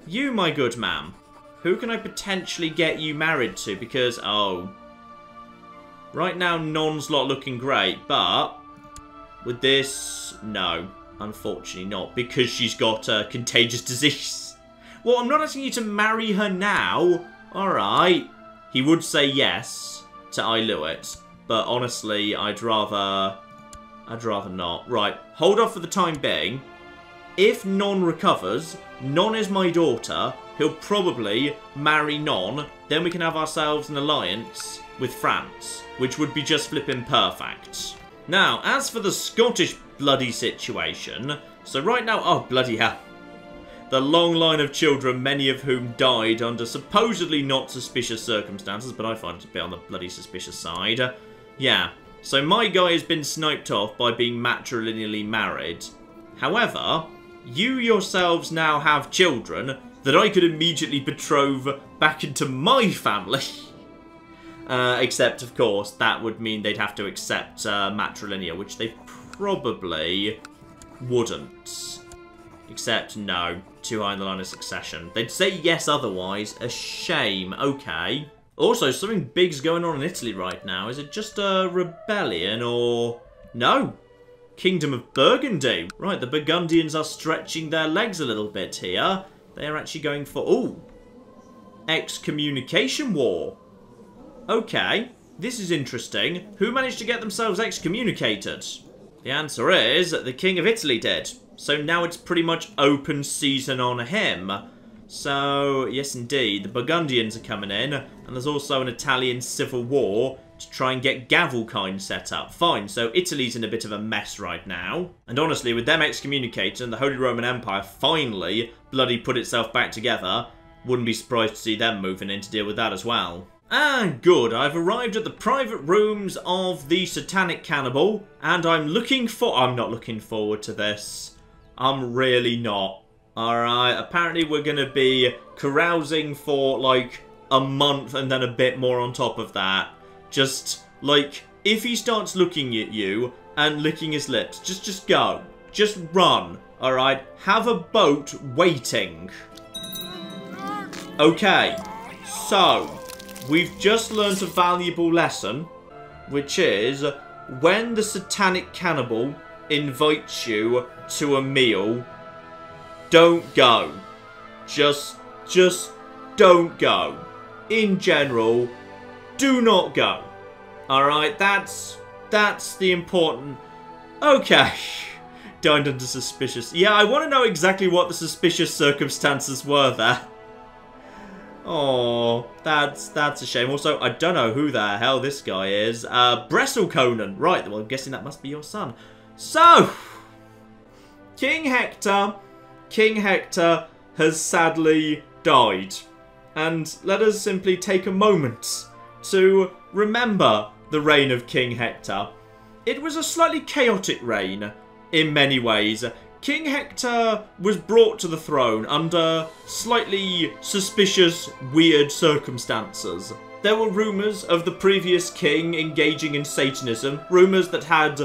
[SPEAKER 1] You, my good man. Who can I potentially get you married to? Because, oh... Right now, Non's not looking great, but... With this, no. Unfortunately not, because she's got a contagious disease. Well, I'm not asking you to marry her now. Alright. He would say yes to Ailuit, but honestly, I'd rather not. Right, hold off for the time being. If Non recovers, Non is my daughter. He'll probably marry Non. Then we can have ourselves an alliance with France, which would be just flipping perfect. Now, as for the Scottish bloody situation, so right now, oh bloody hell. The long line of children, many of whom died under supposedly not suspicious circumstances, but I find it to be on the bloody suspicious side. Yeah, so my guy has been sniped off by being matrilineally married. However, you yourselves now have children that I could immediately betroth back into my family. Except, of course, that would mean they'd have to accept matrilineal, which they probably wouldn't. Except, no. Too high in the line of succession. They'd say yes otherwise. A shame. Okay. Also, something big's going on in Italy right now. Is it just a rebellion or... No. Kingdom of Burgundy. Right, the Burgundians are stretching their legs a little bit here. They are actually going for... Ooh. Excommunication war. Okay. This is interesting. Who managed to get themselves excommunicated? The answer is the King of Italy did. So now it's pretty much open season on him. So, yes indeed, the Burgundians are coming in, and there's also an Italian civil war to try and get Gavelkind set up. Fine, so Italy's in a bit of a mess right now. And honestly, with them excommunicated and the Holy Roman Empire finally bloody put itself back together, wouldn't be surprised to see them moving in to deal with that as well. And good, I've arrived at the private rooms of the Satanic Cannibal, and I'm not looking forward to this. I'm really not. Alright, apparently we're going to be carousing for like a month and then a bit more on top of that. Just, like, if he starts looking at you and licking his lips, just go. Just run, alright? Have a boat waiting. Okay, so, we've just learnt a valuable lesson, which is, when the Satanic Cannibal invites you to a meal, don't go. Just don't go. In general, do not go. Alright, that's the important... Okay. Dined under suspicious... Yeah, I want to know exactly what the suspicious circumstances were there. Oh, that's a shame. Also, I don't know who the hell this guy is. Bresselkonen. Right, well, I'm guessing that must be your son. So, King Hektor has sadly died. And let us simply take a moment to remember the reign of King Hektor. It was a slightly chaotic reign in many ways. King Hektor was brought to the throne under slightly suspicious, weird circumstances. There were rumours of the previous king engaging in Satanism, rumours that had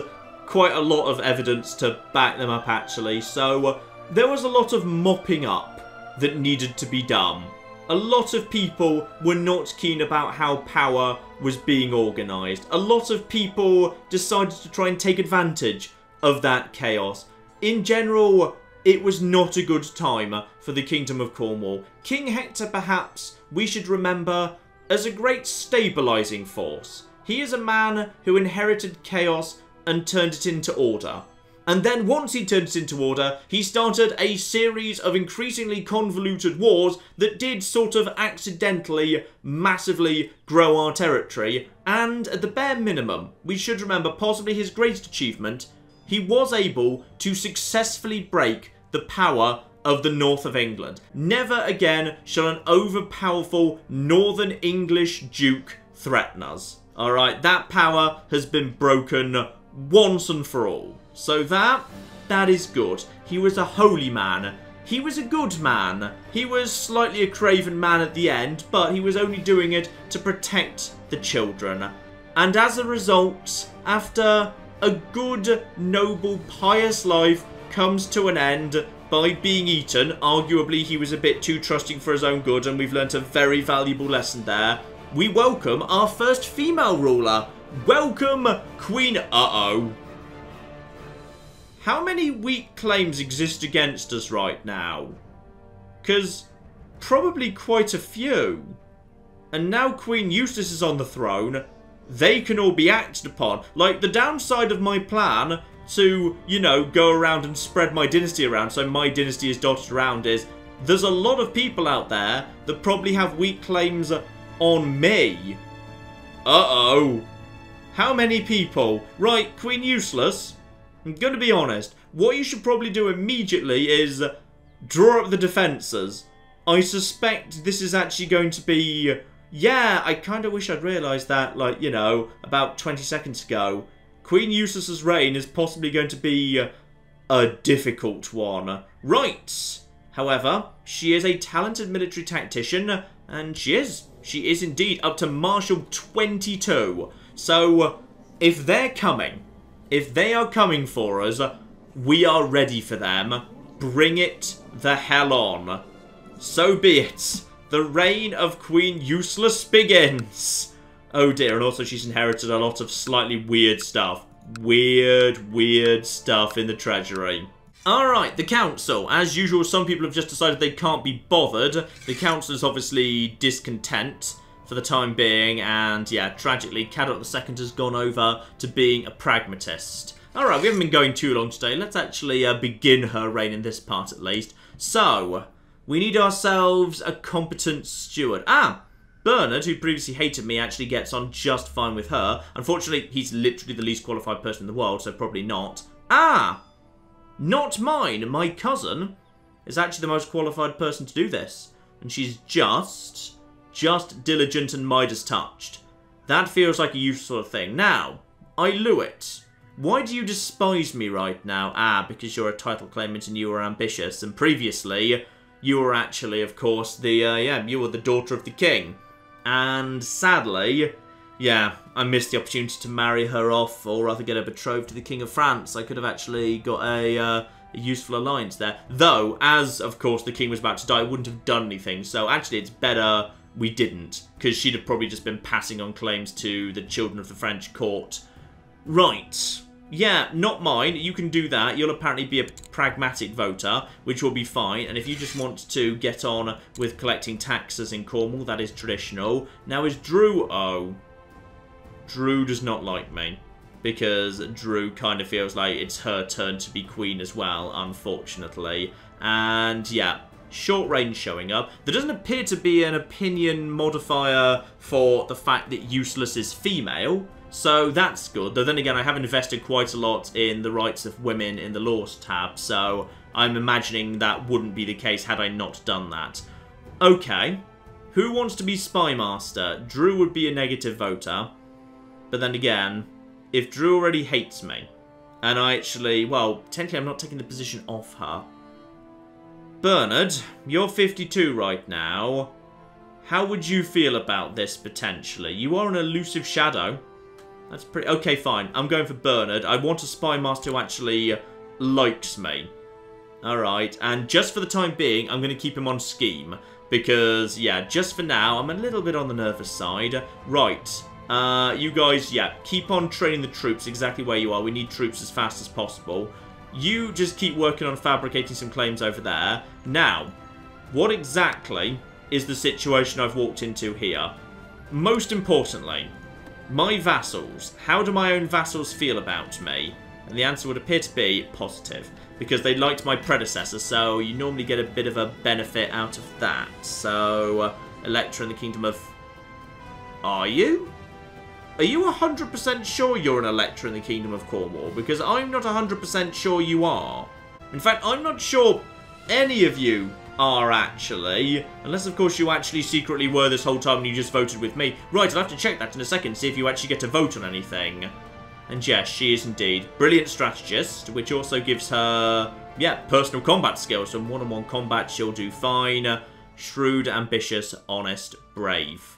[SPEAKER 1] quite a lot of evidence to back them up actually, so there was a lot of mopping up that needed to be done. A lot of people were not keen about how power was being organised. A lot of people decided to try and take advantage of that chaos. In general, it was not a good time for the Kingdom of Cornwall. King Hektor, perhaps, we should remember as a great stabilising force. He is a man who inherited chaos and turned it into order. And then once he turned it into order, he started a series of increasingly convoluted wars that did sort of accidentally, massively grow our territory. And at the bare minimum, we should remember possibly his greatest achievement, he was able to successfully break the power of the north of England. Never again shall an overpowerful northern English duke threaten us. Alright, that power has been broken once and for all. So that is good. He was a holy man. He was a good man. He was slightly a craven man at the end, but he was only doing it to protect the children. And as a result, after a good, noble, pious life comes to an end by being eaten, arguably he was a bit too trusting for his own good, and we've learnt a very valuable lesson there, we welcome our first female ruler. Welcome, Queen... Uh-oh. How many weak claims exist against us right now? Because probably quite a few. And now Queen Eustace is on the throne, they can all be acted upon. Like, the downside of my plan to, you know, go around and spread my dynasty around so my dynasty is dotted around is there's a lot of people out there that probably have weak claims on me. Uh-oh. How many people? Right, Queen Useless, I'm going to be honest. What you should probably do immediately is draw up the defences. I suspect this is actually going to be... Yeah, I kind of wish I'd realised that, like, you know, about 20 seconds ago. Queen Eustace's reign is possibly going to be a difficult one. Right. However, she is a talented military tactician, and she is indeed up to Marshal 22. So, if they're coming... If they are coming for us, we are ready for them. Bring it the hell on. So be it. The reign of Queen Useless begins. Oh dear, and also she's inherited a lot of slightly weird stuff. Weird stuff in the treasury. Alright, the council. As usual, some people have just decided they can't be bothered. The council is obviously discontent for the time being, and yeah, tragically, Cadot II has gone over to being a pragmatist. Alright, we haven't been going too long today. Let's actually begin her reign in this part at least. So, we need ourselves a competent steward. Bernard, who previously hated me, actually gets on just fine with her. Unfortunately, he's literally the least qualified person in the world, so probably not. Not mine. My cousin is actually the most qualified person to do this. And she's just diligent and Midas touched. That feels like a useful thing. Now, Iluit, why do you despise me right now? Because you're a title claimant and you were ambitious. And previously, you were actually, of course, you were the daughter of the king. And sadly, I missed the opportunity to marry her off, or rather get her betrothed to the King of France. I could have actually got a useful alliance there. Though, as, of course, the king was about to die, I wouldn't have done anything. So, actually, it's better we didn't. Because she'd have probably just been passing on claims to the children of the French court. Right. Yeah, not mine. You can do that. You'll apparently be a pragmatic voter, which will be fine. And if you just want to get on with collecting taxes in Cornwall, that is traditional. Now, is Drew... Oh. Drew does not like me. Because Drew kind of feels like it's her turn to be queen as well, unfortunately. And, yeah, short range showing up. There doesn't appear to be an opinion modifier for the fact that Eustace is female. So that's good, though then again I have invested quite a lot in the rights of women in the laws tab, so I'm imagining that wouldn't be the case had I not done that. Okay, who wants to be Spy Master? Drew would be a negative voter, but then again, if Drew already hates me, and I actually, well, technically I'm not taking the position off her. Bernard, you're 52 right now. How would you feel about this potentially? You are an elusive shadow. That's pretty... Okay, fine. I'm going for Bernard. I want a spy master who actually likes me. Alright, and just for the time being, I'm going to keep him on scheme. Because, yeah, just for now, I'm a little bit on the nervous side. Right. You guys, keep on training the troops exactly where you are. We need troops as fast as possible. You just keep working on fabricating some claims over there. Now, what exactly is the situation I've walked into here? Most importantly... my vassals. How do my own vassals feel about me? And the answer would appear to be positive. Because they liked my predecessor, so you normally get a bit of a benefit out of that. So, Elector in the Kingdom of... Are you? Are you 100% sure you're an Elector in the Kingdom of Cornwall? Because I'm not 100% sure you are. In fact, I'm not sure any of you are actually, unless of course you actually secretly were this whole time and you just voted with me. Right, I'll have to check that in a second, see if you actually get to vote on anything. And yes, she is indeed. Brilliant strategist, which also gives her, personal combat skills. So in one-on-one combat, she'll do fine. Shrewd, ambitious, honest, brave.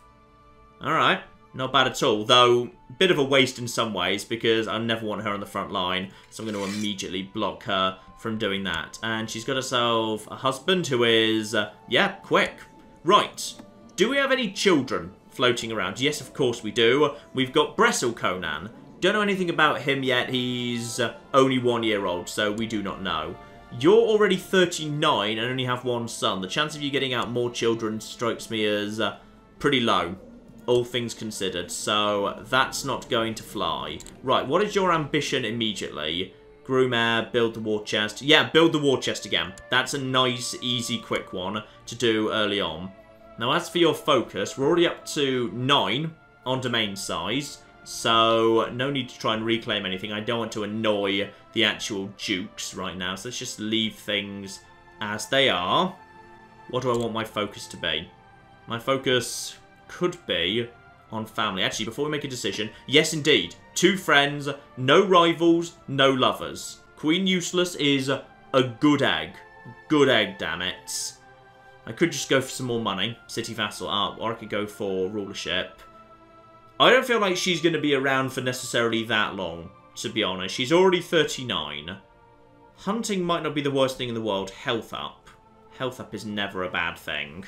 [SPEAKER 1] Alright, not bad at all. Though, bit of a waste in some ways, because I never want her on the front line. So I'm going to immediately block her from doing that. And she's got herself a husband who is, quick. Right. Do we have any children floating around? Yes, of course we do. We've got Bressil Conan. Don't know anything about him yet. He's only 1 year old, so we do not know. You're already 39 and only have one son. The chance of you getting out more children strikes me as pretty low, all things considered. So that's not going to fly. Right, what is your ambition immediately? Groom heir, build the war chest. Yeah, build the war chest again. That's a nice, easy, quick one to do early on. Now, as for your focus, we're already up to 9 on domain size. So, no need to try and reclaim anything. I don't want to annoy the actual dukes right now. So, let's just leave things as they are. What do I want my focus to be? My focus could be on family. Actually, before we make a decision, yes, indeed. 2 friends, no rivals, no lovers. Queen Eustace is a good egg. Good egg, damn it. I could just go for some more money. City vassal up, or I could go for rulership. I don't feel like she's going to be around for necessarily that long, to be honest. She's already 39. Hunting might not be the worst thing in the world. Health up. Health up is never a bad thing.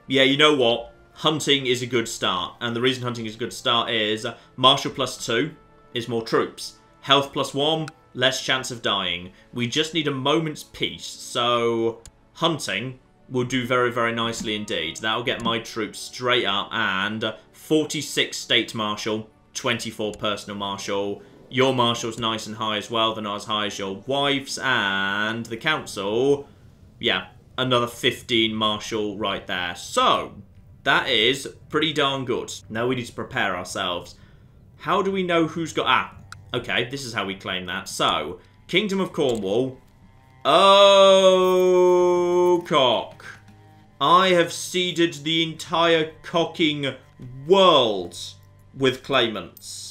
[SPEAKER 1] Yeah, you know what? Hunting is a good start. And the reason hunting is a good start is martial +2 is more troops. Health +1, less chance of dying. We just need a moment's peace. So, hunting will do very, very nicely indeed. That'll get my troops straight up and 46 state martial, 24 personal martial. Your marshal's nice and high as well. They're not as high as your wife's. And the council, yeah, another 15 marshal right there. So, that is pretty darn good. Now we need to prepare ourselves. How do we know who's got... Ah, okay, this is how we claim that. So, Kingdom of Cornwall. Oh, cock. I have seeded the entire cocking world with claimants.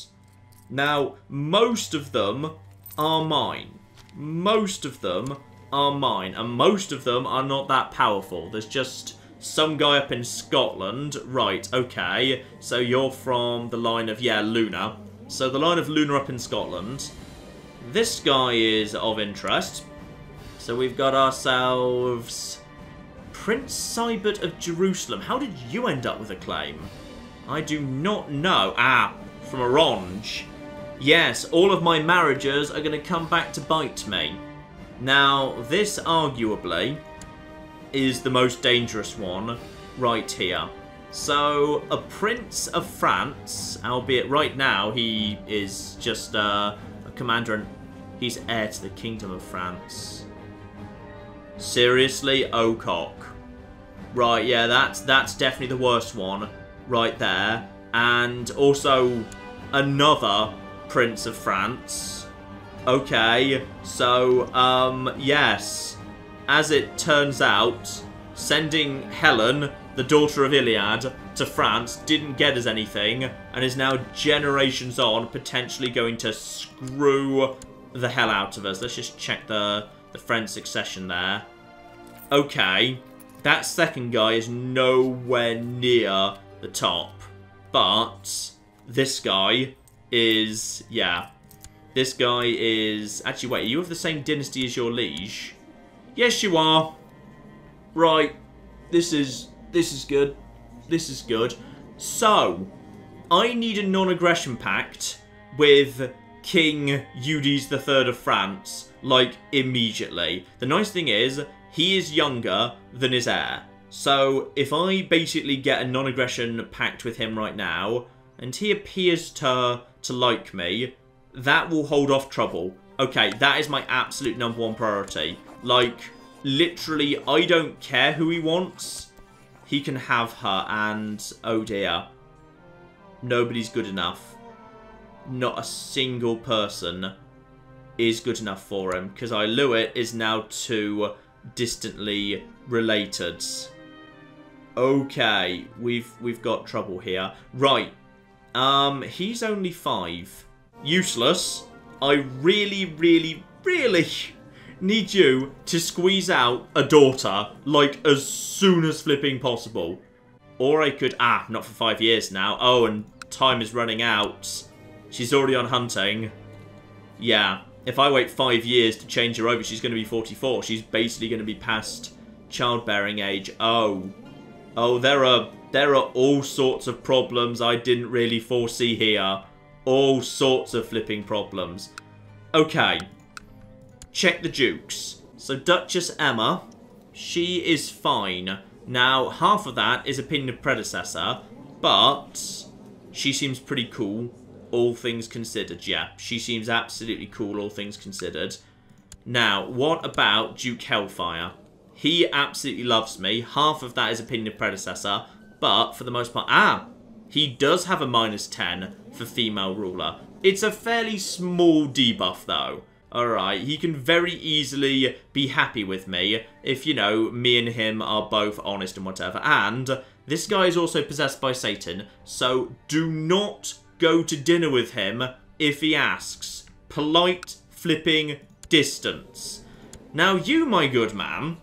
[SPEAKER 1] Now, most of them are mine. Most of them are mine. And most of them are not that powerful. There's just some guy up in Scotland. Right, okay. So you're from the line of, yeah, Luna. So the line of Luna up in Scotland. This guy is of interest. So we've got ourselves Prince Sybert of Jerusalem. How did you end up with a claim? I do not know. Ah, from Orange. Yes, all of my marriages are going to come back to bite me. Now, this arguably is the most dangerous one right here. So, a Prince of France, albeit right now he is just a commander and he's heir to the Kingdom of France. Seriously? Oh, cock. Right, yeah, that's definitely the worst one right there. And also another Prince of France. Okay, so, yes. As it turns out, sending Helen, the daughter of Iliad, to France didn't get us anything, and is now generations on potentially going to screw the hell out of us. Let's just check the French succession there. Okay, that second guy is nowhere near the top, but this guy is, yeah, this guy is, actually wait, are you of the same dynasty as your liege? Yes, you are. Right, this is good. This is good. So, I need a non-aggression pact with King Eustace III of France, like, immediately. The nice thing is, he is younger than his heir. So, if I basically get a non-aggression pact with him right now, and he appears to like me, that will hold off trouble. Okay, that is my absolute #1 priority. Like, literally, I don't care who he wants. He can have her, and oh dear. Nobody's good enough. Not a single person is good enough for him, because Iluit is now too distantly related. Okay, we've got trouble here. Right. He's only 5. Useless. I really, really, really need you to squeeze out a daughter, like, as soon as flipping possible. Or I could... Ah, not for 5 years now. Oh, and time is running out. She's already on hunting. Yeah. If I wait 5 years to change her over, she's going to be 44. She's basically going to be past childbearing age. Oh. Oh, there are all sorts of problems I didn't really foresee here. All sorts of flipping problems. Okay. Check the dukes. So Duchess Emma, she is fine. Now, half of that is opinion of predecessor, but she seems pretty cool, all things considered. Yeah, she seems absolutely cool, all things considered. Now, what about Duke Hellfire? He absolutely loves me. Half of that is opinion of predecessor, but for the most part... Ah! He does have a -10 for female ruler. It's a fairly small debuff, though. Alright, he can very easily be happy with me if, you know, me and him are both honest and whatever. And this guy is also possessed by Satan, so do not go to dinner with him if he asks. Polite flipping distance. Now you, my good man,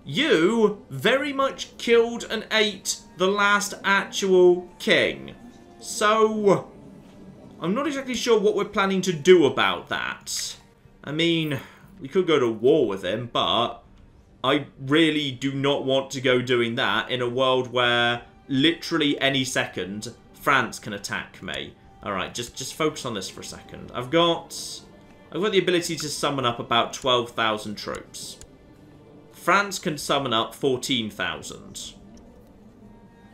[SPEAKER 1] you very much killed and ate the last actual king. So, I'm not exactly sure what we're planning to do about that. I mean, we could go to war with him, but I really do not want to go doing that in a world where literally any second France can attack me. Alright, just focus on this for a second. I've got the ability to summon up about 12,000 troops. France can summon up 14,000.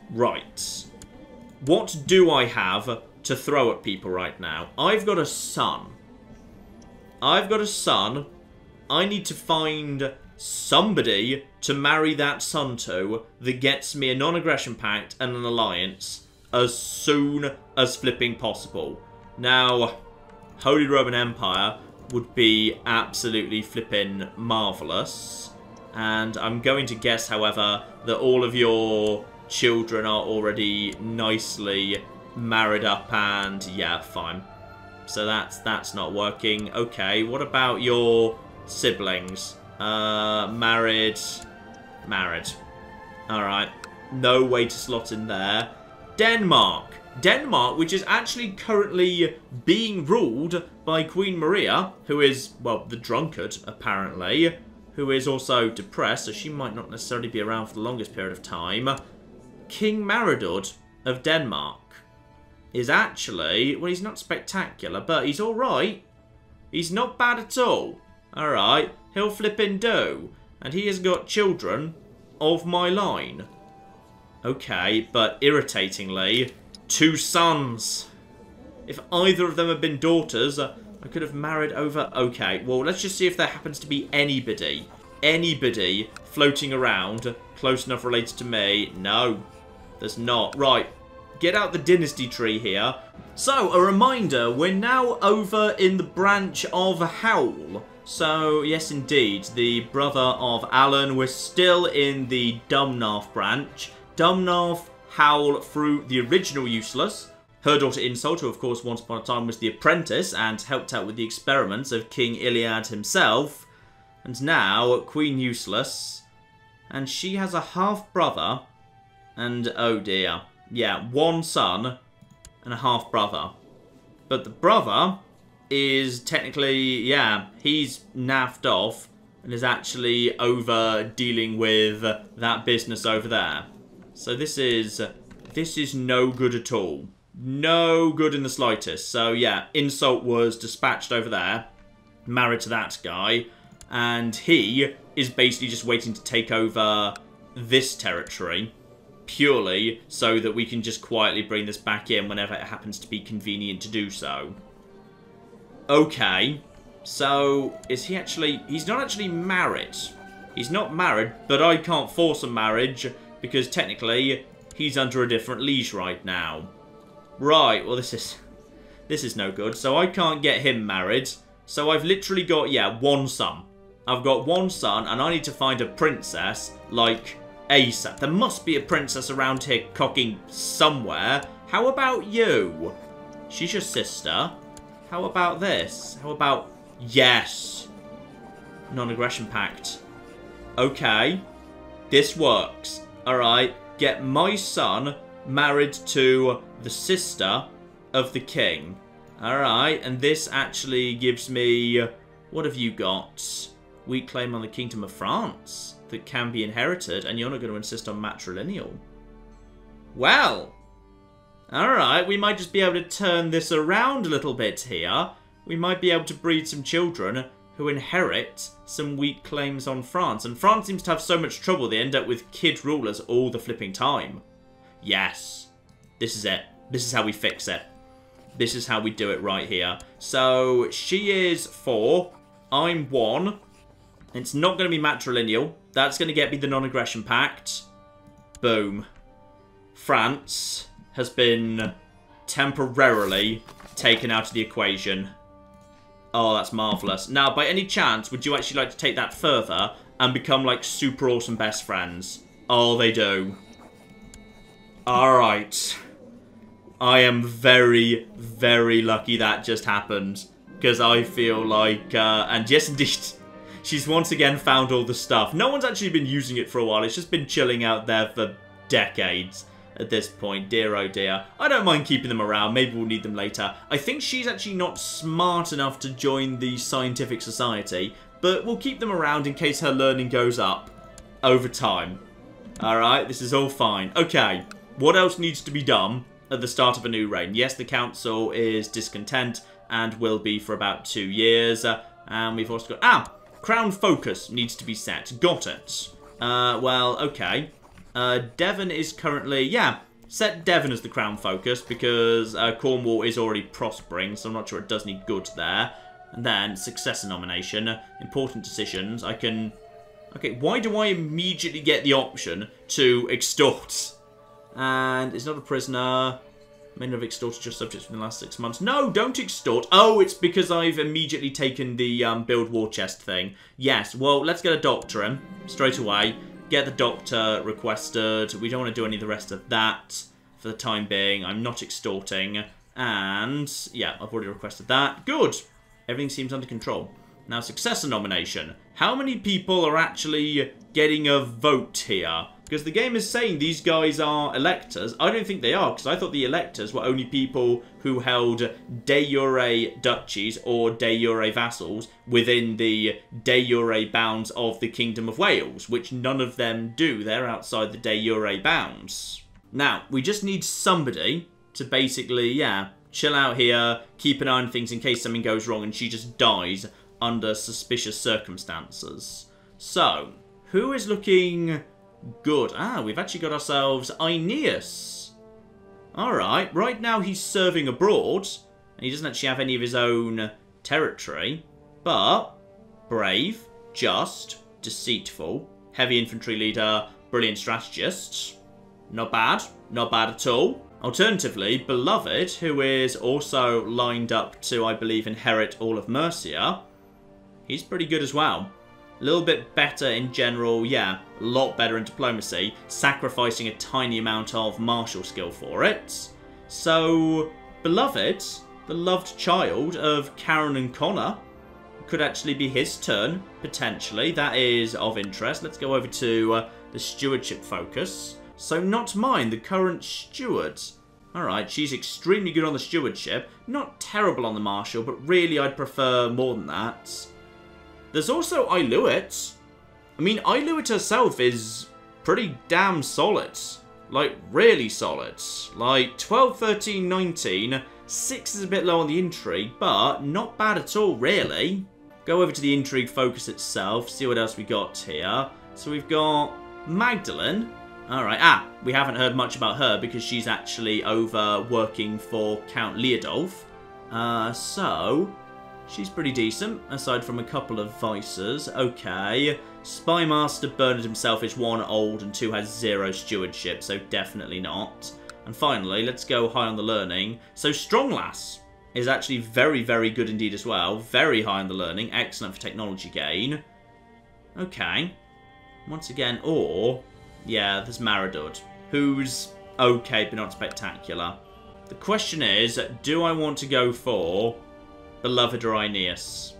[SPEAKER 1] Right. What do I have to throw at people right now. I've got a son. I've got a son. I need to find somebody to marry that son to that gets me a non-aggression pact and an alliance as soon as flipping possible. Now, Holy Roman Empire would be absolutely flipping marvellous. And I'm going to guess, however, that all of your children are already nicely married up and... yeah, fine. So that's not working. Okay, what about your siblings? Married. Alright. No way to slot in there. Denmark. Denmark, which is actually currently being ruled by Queen Maria, who is, well, the drunkard, apparently, who is also depressed, so she might not necessarily be around for the longest period of time. King Mercia of Denmark is actually, well, he's not spectacular, but he's alright. He's not bad at all. Alright, he'll flippin' do. And he has got children of my line. Okay, but irritatingly, 2 sons. If either of them had been daughters, I could have married over... okay, well, let's just see if there happens to be anybody floating around close enough related to me. No, there's not. Right, get out the dynasty tree here. So, a reminder, we're now over in the branch of Howl. So, yes indeed, the brother of Alan. We're still in the Dumnarth branch. Dumnarth, Howl through the original Eustace. Her daughter Insult, who of course once upon a time was the apprentice and helped out with the experiments of King Iliad himself. And now, Queen Eustace. And she has a half-brother. And, oh dear. Yeah, 1 son and a half-brother. But the brother is technically, yeah, he's naffed off and is actually over dealing with that business over there. So this is no good at all. No good in the slightest. So yeah, Insult was dispatched over there, married to that guy, and he is basically just waiting to take over this territory purely so that we can just quietly bring this back in whenever it happens to be convenient to do so. Okay, so is he actually... he's not actually married. He's not married, but I can't force a marriage because technically he's under a different leash right now. Right, well this is no good. So I can't get him married. So I've literally got, yeah, 1 son. I've got 1 son and I need to find a princess like ASAP. There must be a princess around here cocking somewhere. How about you? She's your sister. How about this? How about... yes. Non-aggression pact. Okay. This works. Alright. Get my son married to the sister of the king. Alright. And this actually gives me... what have you got? Weak claim on the Kingdom of France that can be inherited. And you're not going to insist on matrilineal. Well... alright, we might just be able to turn this around a little bit here. We might be able to breed some children who inherit some weak claims on France. And France seems to have so much trouble they end up with kid rulers all the flipping time. Yes. This is it. This is how we fix it. This is how we do it right here. So, she is 4. I'm 1. It's not going to be matrilineal. That's going to get me the non-aggression pact. Boom. France has been temporarily taken out of the equation. Oh, that's marvellous. Now, by any chance, would you actually like to take that further and become, like, super awesome best friends? Oh, they do. Alright. I am very, very lucky that just happened. Because I feel like, and yes, indeed, she's once again found all the stuff. No one's actually been using it for a while. It's just been chilling out there for decades. At this point, dear oh dear. I don't mind keeping them around, maybe we'll need them later. I think she's actually not smart enough to join the scientific society, but we'll keep them around in case her learning goes up over time. Alright, this is all fine. Okay, what else needs to be done at the start of a new reign? Yes, the council is discontent and will be for about 2 years. And we've also got... crown focus needs to be set. Got it. Well, okay. Devon is currently, yeah, set Devon as the crown focus because Cornwall is already prospering, so I'm not sure it does any good there. And then successor nomination, important decisions. I can... Okay, why do I immediately get the option to extort? And it's not a prisoner. Many have extorted your subjects within the last 6 months. No, don't extort. Oh, it's because I've immediately taken the build war chest thing. Yes, well, let's get a doctor in straight away. Get the doctor requested. We don't want to do any of the rest of that for the time being. I'm not extorting. And, yeah, I've already requested that. Good. Everything seems under control. Now, successor nomination. How many people are actually getting a vote here? Because the game is saying these guys are electors. I don't think they are, because I thought the electors were only people who held de jure duchies or de jure vassals within the de jure bounds of the Kingdom of Wales, which none of them do. They're outside the de jure bounds. Now, we just need somebody to basically, yeah, chill out here, keep an eye on things in case something goes wrong and she just dies under suspicious circumstances. So, who is looking... good. Ah, we've actually got ourselves Aeneas. Alright, right now he's serving abroad, and he doesn't actually have any of his own territory, but brave, just, deceitful, heavy infantry leader, brilliant strategist. Not bad at all. Alternatively, Beloved, who is also lined up to, I believe, inherit all of Mercia, he's pretty good as well. A little bit better in general, yeah, a lot better in diplomacy, sacrificing a tiny amount of martial skill for it. So, Beloved, the loved child of Karen and Connor, could actually be his turn, potentially. That is of interest. Let's go over to the stewardship focus. So, not mine, the current steward. Alright, she's extremely good on the stewardship. Not terrible on the martial, but really I'd prefer more than that. There's also Iluit. I mean, Iluit herself is pretty damn solid. Like, really solid. Like, 12, 13, 19. 6 is a bit low on the intrigue, but not bad at all, really. Go over to the intrigue focus itself, see what else we got here. So we've got Magdalene. Alright, we haven't heard much about her because she's actually over working for Count Leodolf. So... she's pretty decent, aside from a couple of vices. Okay. Spymaster Bernard himself is 1 old and 2 has 0 stewardship, so definitely not. And finally, let's go high on the learning. So Stronglass is actually very, very good indeed as well. Very high on the learning. Excellent for technology gain. Okay. Once again, or... yeah, there's Maradud, who's okay, but not spectacular. The question is, do I want to go for... Beloved or Aeneas?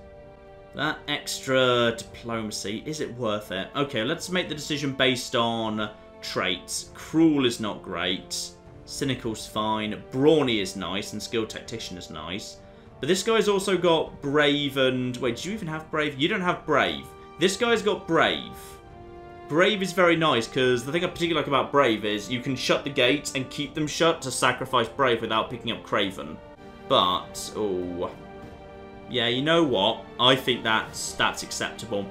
[SPEAKER 1] That extra diplomacy, is it worth it? Okay, let's make the decision based on traits. Cruel is not great. Cynical's fine. Brawny is nice, and skilled tactician is nice. But this guy's also got brave and... wait, do you even have brave? You don't have brave. This guy's got brave. Brave is very nice, because the thing I particularly like about brave is you can shut the gates and keep them shut to sacrifice brave without picking up Craven. But, oh... yeah, you know what? I think that's acceptable.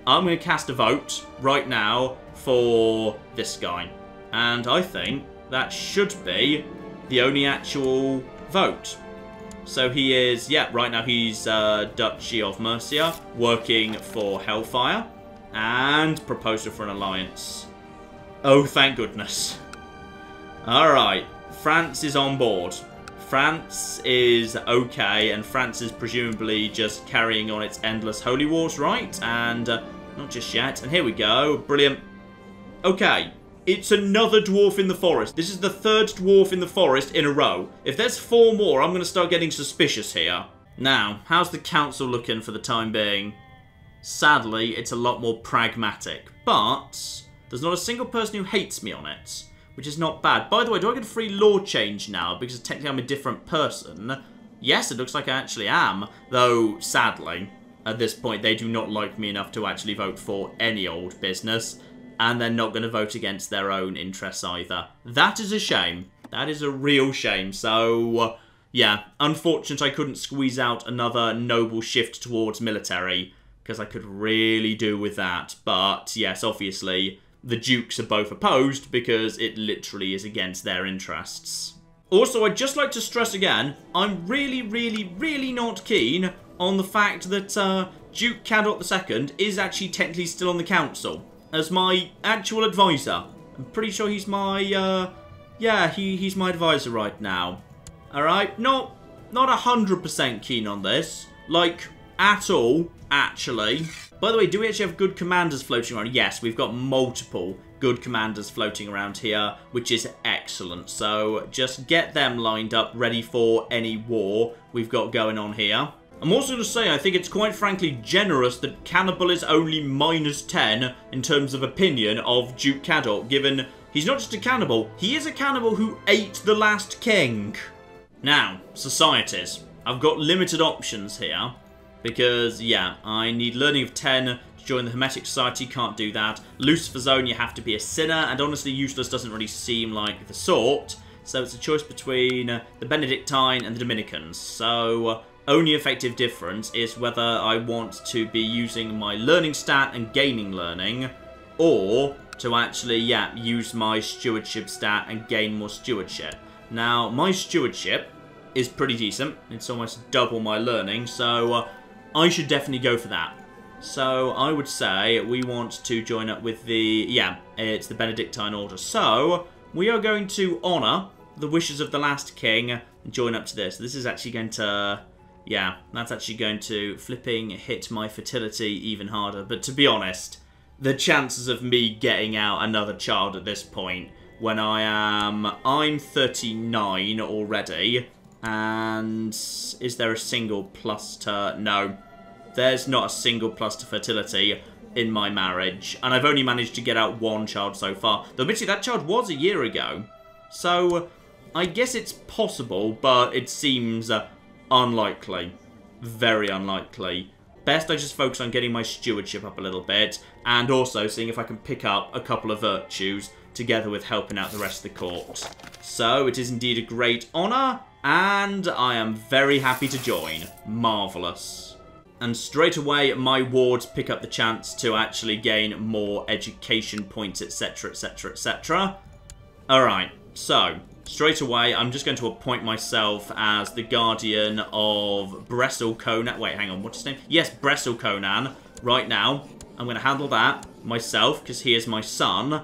[SPEAKER 1] I'm going to cast a vote right now for this guy. And I think that should be the only actual vote. So he is, yeah, right now he's Duchy of Mercia, working for Hellfire, and proposal for an alliance. Oh, thank goodness. Alright, France is on board. France is okay, and France is presumably just carrying on its endless holy wars, right? And not just yet. And here we go. Brilliant. Okay. It's another dwarf in the forest. This is the 3rd dwarf in the forest in a row. If there's 4 more, I'm going to start getting suspicious here. Now, how's the council looking for the time being? Sadly, it's a lot more pragmatic. But there's not a single person who hates me on it, which is not bad. By the way, do I get a free law change now? Because technically I'm a different person. Yes, it looks like I actually am. Though, sadly, at this point, they do not like me enough to actually vote for any old business. And they're not going to vote against their own interests either. That is a shame. That is a real shame. So, yeah, unfortunate I couldn't squeeze out another noble shift towards military, because I could really do with that. But, yes, obviously, the dukes are both opposed because it literally is against their interests. Also, I'd just like to stress again, I'm really not keen on the fact that Duke Hektor II is actually technically still on the council as my actual advisor. I'm pretty sure he's my, yeah, he's my advisor right now. Alright, not 100% keen on this, like, at all, actually. By the way, do we actually have good commanders floating around? Yes, we've got multiple good commanders floating around here, which is excellent. So just get them lined up, ready for any war we've got going on here. I'm also going to say, I think it's quite frankly generous that Cannibal is only -10 in terms of opinion of Duke Hektor, given he's not just a cannibal, he is a cannibal who ate the last king. Now, societies. I've got limited options here. Because, yeah, I need learning of 10 to join the Hermetic Society, can't do that. Lucifer's Zone, you have to be a sinner, and honestly, Eustace doesn't really seem like the sort. So it's a choice between the Benedictine and the Dominicans. So, only effective difference is whether I want to be using my learning stat and gaining learning, or to actually, yeah, use my stewardship stat and gain more stewardship. Now, my stewardship is pretty decent. It's almost double my learning, so I should definitely go for that. So I would say we want to join up with the, yeah, it's the Benedictine Order. So we are going to honour the wishes of the last king and join up to this. This is actually going to, yeah, that's actually going to flipping hit my fertility even harder. But to be honest, the chances of me getting out another child at this point, when I'm 39 already, and is there a single plus to, no. There's not a single plus to fertility in my marriage. And I've only managed to get out one child so far. Though admittedly, that child was a year ago. So, I guess it's possible, but it seems unlikely. Very unlikely. Best I just focus on getting my stewardship up a little bit. And also seeing if I can pick up a couple of virtues together with helping out the rest of the court. So, it is indeed a great honour. And I am very happy to join. Marvellous. And straight away, my wards pick up the chance to actually gain more education points, etc, etc, etc. Alright, so, straight away, I'm just going to appoint myself as the guardian of Bressil Conan. Wait, hang on, what's his name? Yes, Bressil Conan, right now. I'm going to handle that myself, because he is my son.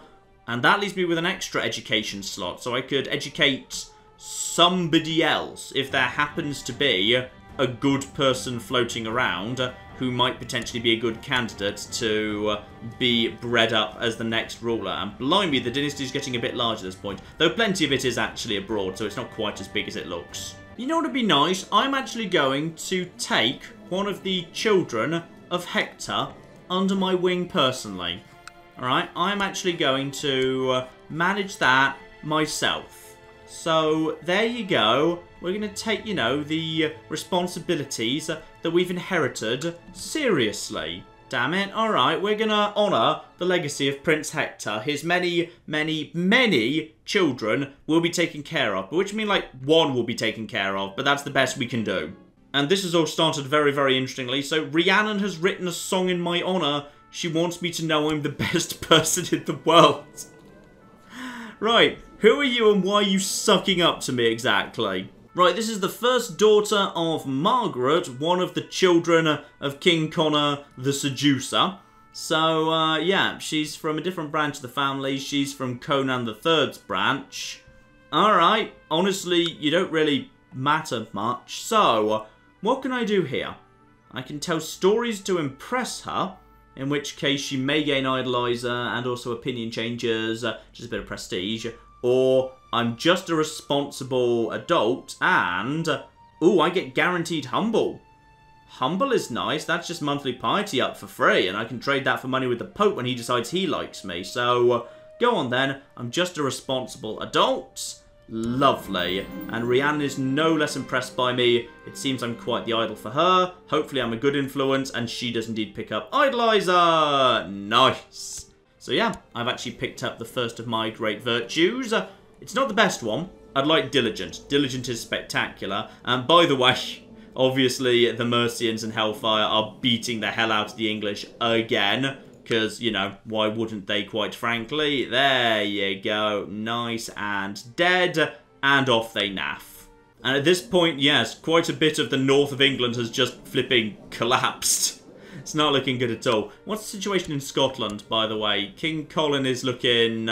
[SPEAKER 1] And that leaves me with an extra education slot, so I could educate somebody else if there happens to be a good person floating around who might potentially be a good candidate to be bred up as the next ruler. And blimey, the dynasty is getting a bit large at this point, though plenty of it is actually abroad, so it's not quite as big as it looks. You know what would be nice? I'm actually going to take one of the children of Hektor under my wing personally. Alright, I'm actually going to manage that myself. So, there you go. We're going to take, you know, the responsibilities that we've inherited seriously. Damn it. Alright, we're going to honour the legacy of Prince Hektor. His many children will be taken care of. Which means, like, one will be taken care of, but that's the best we can do. And this has all started very interestingly. So, Rhiannon has written a song in my honour. She wants me to know I'm the best person in the world. Right, who are you and why are you sucking up to me exactly? Right, this is the first daughter of Margaret, one of the children of King Connor the Seducer. So, yeah, she's from a different branch of the family. She's from Conan III's branch. Alright, honestly, you don't really matter much. So, what can I do here? I can tell stories to impress her, in which case she may gain idolizer and also opinion changers, just a bit of prestige. Or I'm just a responsible adult and, ooh, I get guaranteed humble. Humble is nice. That's just monthly piety up for free, and I can trade that for money with the Pope when he decides he likes me. So, go on then. I'm just a responsible adult. Lovely. And Rhiannon is no less impressed by me. It seems I'm quite the idol for her. Hopefully I'm a good influence, and she does indeed pick up idolizer. Nice. So yeah, I've actually picked up the first of my great virtues. It's not the best one. I'd like diligent. Diligent is spectacular. And by the way, obviously the Mercians and Hellfire are beating the hell out of the English again. Because, you know, why wouldn't they, quite frankly? There you go. Nice and dead. And off they naff. And at this point, yes, quite a bit of the north of England has just flipping collapsed. It's not looking good at all. What's the situation in Scotland, by the way? King Colin is looking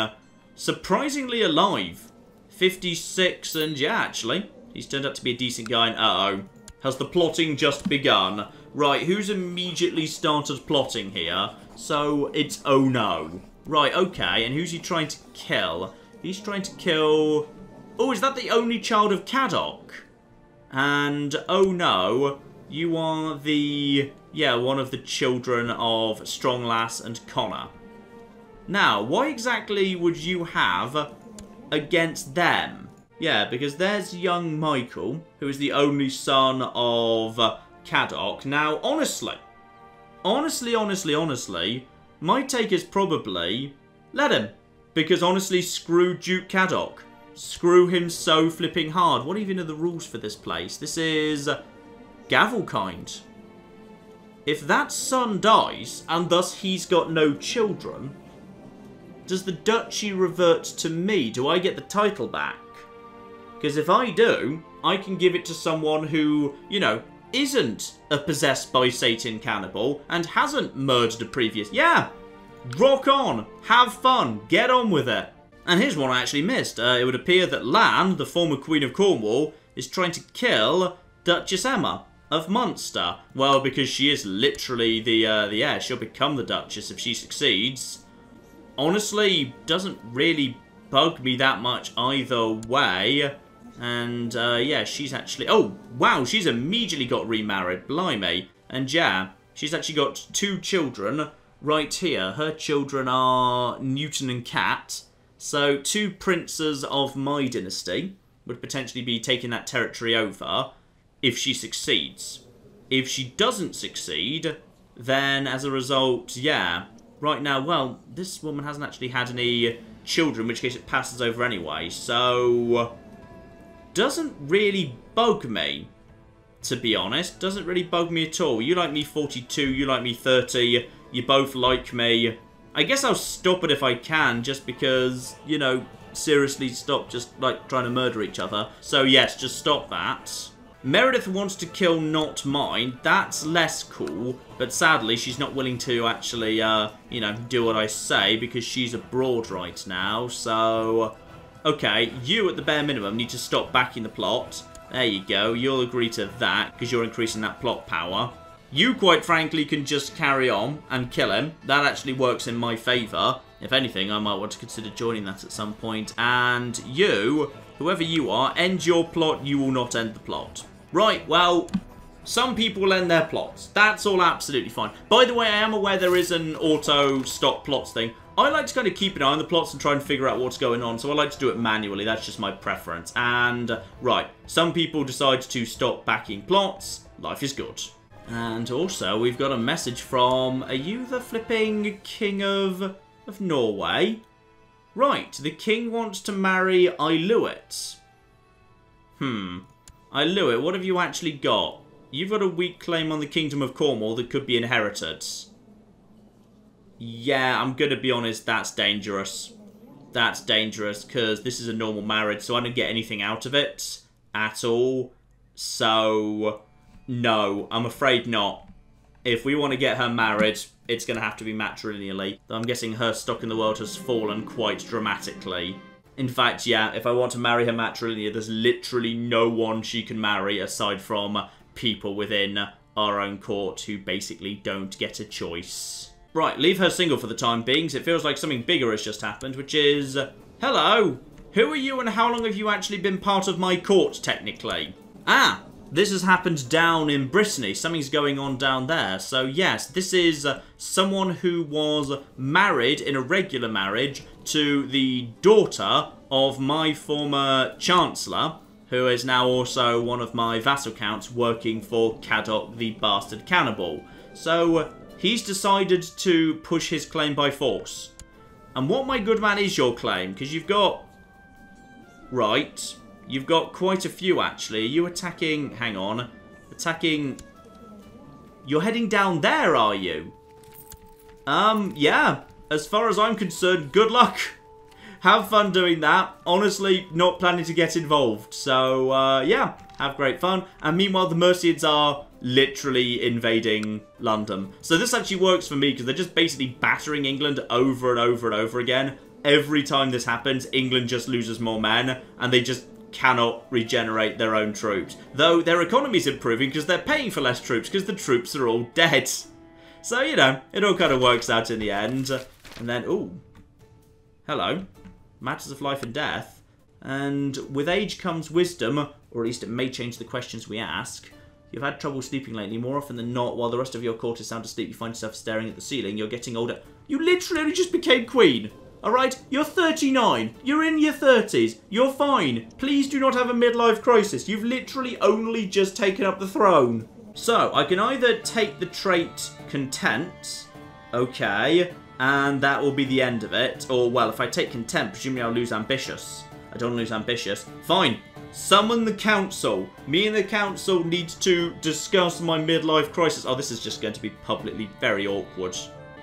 [SPEAKER 1] surprisingly alive. 56, and yeah, actually, he's turned out to be a decent guy. And uh-oh. Has the plotting just begun? Right, who's immediately started plotting here? So, it's oh no. Right, okay, and who's he trying to kill? He's trying to kill... Oh, is that the only child of Caddoc? And, oh no, you are the... Yeah, one of the children of Stronglass and Connor. Now, why exactly would you have against them? Yeah, because there's young Michael, who is the only son of Caddoc. Now, honestly, my take is probably, let him. Because honestly, screw Duke Caddoc. Screw him so flipping hard. What even are the rules for this place? This is Gavelkind. If that son dies, and thus he's got no children, does the duchy revert to me? Do I get the title back? Because if I do, I can give it to someone who, you know, isn't a possessed by Satan cannibal and hasn't murdered a previous... Yeah! Rock on! Have fun! Get on with it! And here's one I actually missed. It would appear that Lan, the former Queen of Cornwall, is trying to kill Duchess Emma of Munster. Well, because she is literally the heir. She'll become the Duchess if she succeeds. Honestly, doesn't really bug me that much either way. And, yeah, she's actually... Oh, wow, she's immediately got remarried. Blimey. And, yeah, she's actually got 2 children right here. Her children are Newton and Cat. So, 2 princes of my dynasty would potentially be taking that territory over if she succeeds. If she doesn't succeed, then, as a result, yeah... Right now, well, this woman hasn't actually had any children, in which case it passes over anyway. So... Doesn't really bug me, to be honest. Doesn't really bug me at all. You like me 42, you like me 30, you both like me. I guess I'll stop it if I can, just because, you know, seriously stop just, like, trying to murder each other. So, yes, just stop that. Meredith wants to kill Not Mine. That's less cool, but sadly she's not willing to actually, you know, do what I say, because she's abroad right now, so... Okay, you at the bare minimum need to stop backing the plot. There you go, you'll agree to that, because you're increasing that plot power. You, quite frankly, can just carry on and kill him. That actually works in my favour. If anything, I might want to consider joining that at some point. And you, whoever you are, end your plot, you will not end the plot. Right, well, some people will end their plots. That's all absolutely fine. By the way, I am aware there is an auto-stop plots thing. I like to kind of keep an eye on the plots and try and figure out what's going on, so I like to do it manually. That's just my preference. And, right, some people decide to stop backing plots. Life is good. And also, we've got a message from, are you the flipping King of Norway? Right, the King wants to marry Iluit. Iluit, what have you actually got? You've got a weak claim on the Kingdom of Cornwall that could be inherited. Yeah, I'm going to be honest, that's dangerous. That's dangerous, because this is a normal marriage, so I don't get anything out of it at all. So, no, I'm afraid not. If we want to get her married, it's going to have to be matrilineally. I'm guessing her stock in the world has fallen quite dramatically. In fact, yeah, if I want to marry her matrilineally, there's literally no one she can marry aside from people within our own court who basically don't get a choice. Right, leave her single for the time being, because it feels like something bigger has just happened, which is... Hello! Who are you and how long have you actually been part of my court, technically? Ah! This has happened down in Brittany. Something's going on down there. So, yes, this is someone who was married in a regular marriage to the daughter of my former Chancellor, who is now also one of my vassal counts working for Caddoc the Bastard Cannibal. So... he's decided to push his claim by force. And what, my good man, is your claim? Because you've got... Right. You've got quite a few, actually. Are you attacking... Hang on. Attacking... You're heading down there, are you? Yeah. As far as I'm concerned, good luck. Have fun doing that. Honestly, not planning to get involved. So, yeah, have great fun. And meanwhile, the Mercians are literally invading London. So this actually works for me because they're just basically battering England over and over and over again. Every time this happens, England just loses more men and they just cannot regenerate their own troops. Though their economy's improving because they're paying for less troops because the troops are all dead. So, you know, it all kind of works out in the end. And then, ooh, hello. Matters of life and death. And with age comes wisdom, or at least it may change the questions we ask. You've had trouble sleeping lately. More often than not, while the rest of your court is sound asleep, you find yourself staring at the ceiling. You're getting older. You literally only just became queen. Alright? You're 39. You're in your 30s. You're fine. Please do not have a midlife crisis. You've literally only just taken up the throne. So, I can either take the trait content. Okay. And that will be the end of it. Or, well, if I take content, presumably I'll lose ambitious. I don't lose ambitious. Fine. Summon the council. Me and the council need to discuss my midlife crisis. Oh, this is just going to be publicly very awkward.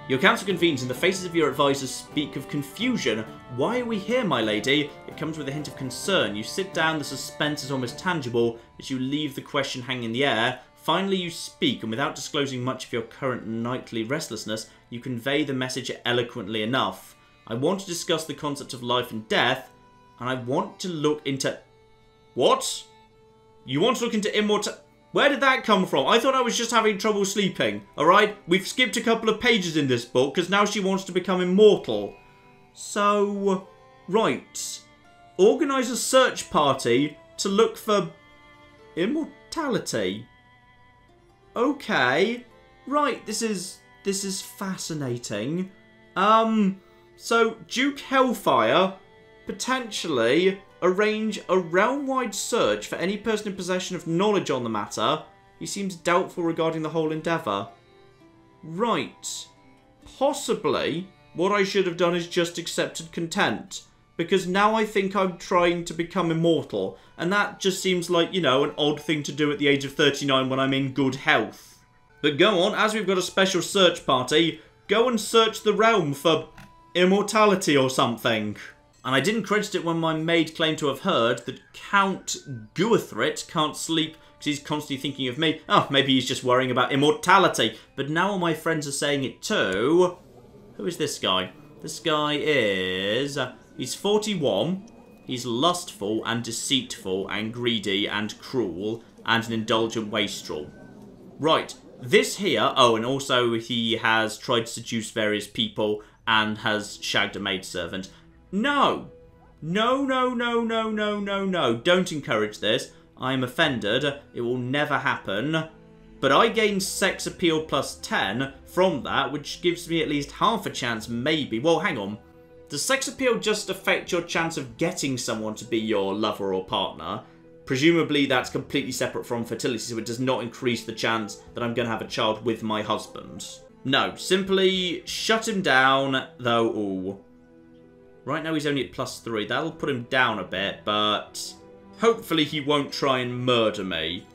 [SPEAKER 1] Your council convenes, and the faces of your advisors speak of confusion. Why are we here, my lady? It comes with a hint of concern. You sit down, the suspense is almost tangible as you leave the question hanging in the air. Finally, you speak, and without disclosing much of your current nightly restlessness, you convey the message eloquently enough. I want to discuss the concept of life and death, and I want to look into... What? You want to look into immortality? Where did that come from? I thought I was just having trouble sleeping, alright? We've skipped a couple of pages in this book, because now she wants to become immortal. So, right. Organise a search party to look for immortality. Okay. Right, this is fascinating. So Duke Hellfire potentially arrange a realm-wide search for any person in possession of knowledge on the matter. He seems doubtful regarding the whole endeavour. Right. Possibly what I should have done is just accepted content. Because now I think I'm trying to become immortal. And that just seems like, you know, an odd thing to do at the age of 39 when I'm in good health. But go on, as we've got a special search party, go and search the realm for immortality or something. And I didn't credit it when my maid claimed to have heard that Count Guithrit can't sleep because he's constantly thinking of me. Oh, maybe he's just worrying about immortality. But now all my friends are saying it too. Who is this guy? This guy is... he's 41. He's lustful and deceitful and greedy and cruel and an indulgent wastrel. Right. This here... Oh, and also he has tried to seduce various people and has shagged a maidservant. No. No, no, no, no, no, no, no. Don't encourage this. I am offended. It will never happen. But I gain sex appeal plus 10 from that, which gives me at least half a chance, maybe. Well, hang on. Does sex appeal just affect your chance of getting someone to be your lover or partner? Presumably that's completely separate from fertility, so it does not increase the chance that I'm going to have a child with my husband. No, simply shut him down, though, ooh. Right now he's only at plus 3. That'll put him down a bit, but hopefully he won't try and murder me.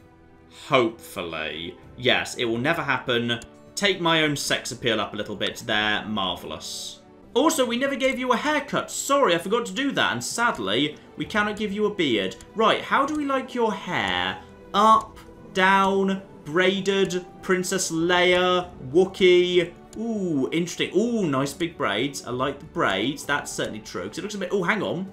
[SPEAKER 1] Hopefully. Yes, it will never happen. Take my own sex appeal up a little bit there. Marvellous. Also, we never gave you a haircut. Sorry, I forgot to do that. And sadly, we cannot give you a beard. Right, how do we like your hair? Up, down, braided, Princess Leia, Wookiee. Ooh, interesting. Ooh, nice big braids. I like the braids. That's certainly true. Because it looks a bit... Oh, hang on.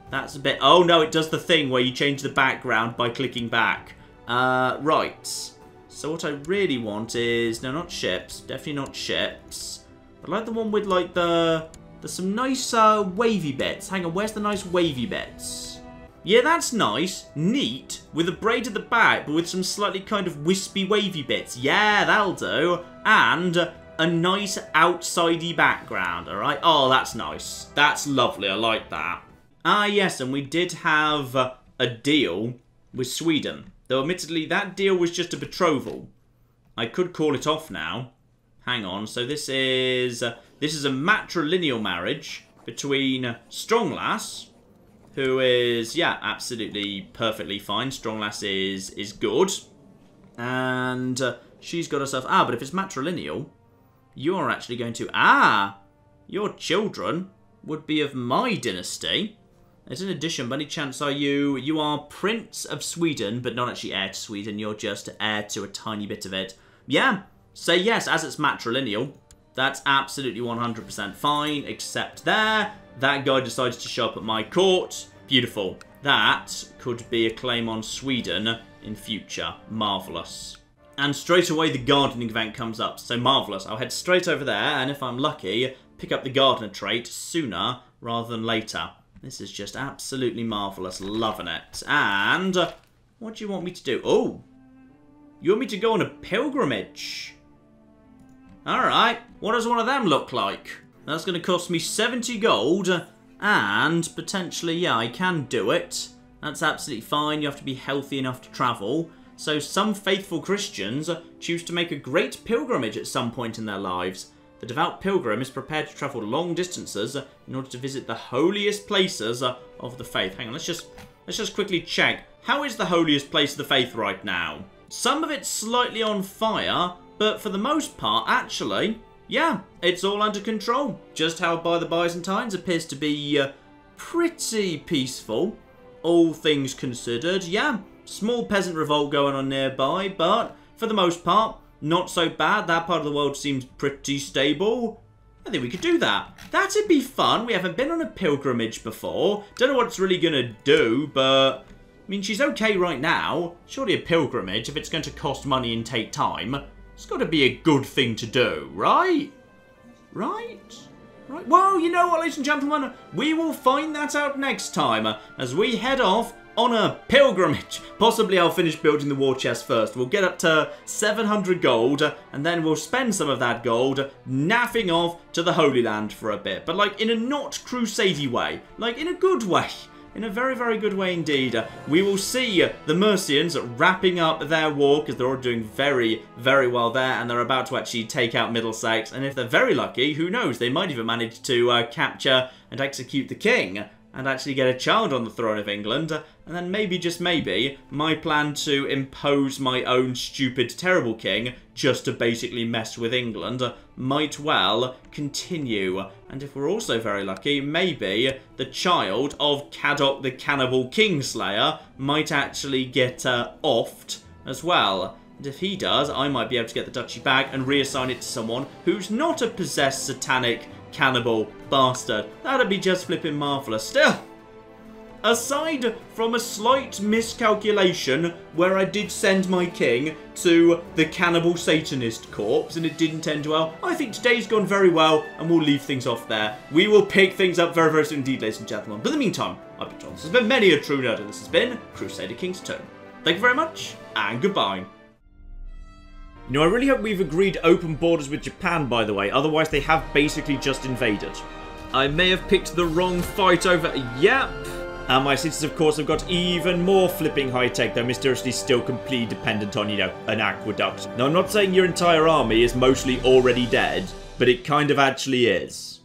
[SPEAKER 1] That's a bit... Oh, no, it does the thing where you change the background by clicking back. Right. So what I really want is... No, not ships. Definitely not ships. I like the one with, like, there's some nice, wavy bits. Hang on, where's the nice wavy bits? Yeah, that's nice. Neat. With a braid at the back, but with some slightly kind of wispy wavy bits. Yeah, that'll do. And a nice outsidey background, alright? Oh, that's nice. That's lovely. I like that. Ah, yes, and we did have a deal with Sweden. Though, admittedly, that deal was just a betrothal. I could call it off now. Hang on. So this is a matrilineal marriage between Stronglass, who is, yeah, absolutely perfectly fine. Stronglass is good. And she's got herself... Ah, but if it's matrilineal... you are actually going to... Ah! Your children would be of my dynasty. As an addition, by any chance are you... You are Prince of Sweden, but not actually heir to Sweden. You're just heir to a tiny bit of it. Yeah, say yes, as it's matrilineal. That's absolutely 100% fine, except there. That guy decides to show up at my court. Beautiful. That could be a claim on Sweden in future. Marvellous. And straight away the gardening event comes up. So marvellous. I'll head straight over there, and if I'm lucky, pick up the gardener trait sooner rather than later. This is just absolutely marvellous. Loving it. And what do you want me to do? Oh, you want me to go on a pilgrimage? Alright, what does one of them look like? That's going to cost me 70 gold, and potentially, yeah, I can do it. That's absolutely fine. You have to be healthy enough to travel. So some faithful Christians choose to make a great pilgrimage at some point in their lives. The devout pilgrim is prepared to travel long distances in order to visit the holiest places of the faith. Hang on, let's just quickly check. How is the holiest place of the faith right now? Some of it's slightly on fire, but for the most part, actually, yeah, it's all under control. Just how by the Byzantines appears to be pretty peaceful, all things considered. Yeah, small peasant revolt going on nearby, but for the most part, not so bad. That part of the world seems pretty stable. I think we could do that. That'd be fun. We haven't been on a pilgrimage before. Don't know what it's really going to do, but... I mean, she's okay right now. Surely a pilgrimage, if it's going to cost money and take time, it's got to be a good thing to do, right? Right? Right? Well, you know what, ladies and gentlemen? We will find that out next time as we head off on a pilgrimage. Possibly I'll finish building the war chest first. We'll get up to 700 gold, and then we'll spend some of that gold naffing off to the Holy Land for a bit. But, like, in a not Crusade-y way. Like, in a good way. In a very, very good way indeed. We will see the Mercians wrapping up their war, because they're all doing very, very well there, and they're about to actually take out Middlesex. And if they're very lucky, who knows, they might even manage to capture and execute the king, and actually get a child on the throne of England. And then maybe, just maybe, my plan to impose my own stupid, terrible king, just to basically mess with England, might well continue. And if we're also very lucky, maybe the child of Caddoc the Cannibal Kingslayer might actually get offed as well. And if he does, I might be able to get the duchy back and reassign it to someone who's not a possessed satanic cannibal bastard. That'd be just flipping marvellous. Still, aside from a slight miscalculation where I did send my king to the cannibal satanist corpse and it didn't end well, I think today's gone very well and we'll leave things off there. We will pick things up very, very soon indeed, ladies and gentlemen. But in the meantime, I've been John. This has been many a true nerd, and this has been Crusader Kings 2. Thank you very much, and goodbye. You know, I really hope we've agreed open borders with Japan, by the way. Otherwise, they have basically just invaded. I may have picked the wrong fight over... Yep. And my cities, of course, have got even more flipping high-tech. They're mysteriously still completely dependent on, you know, an aqueduct. Now, I'm not saying your entire army is mostly already dead, but it kind of actually is.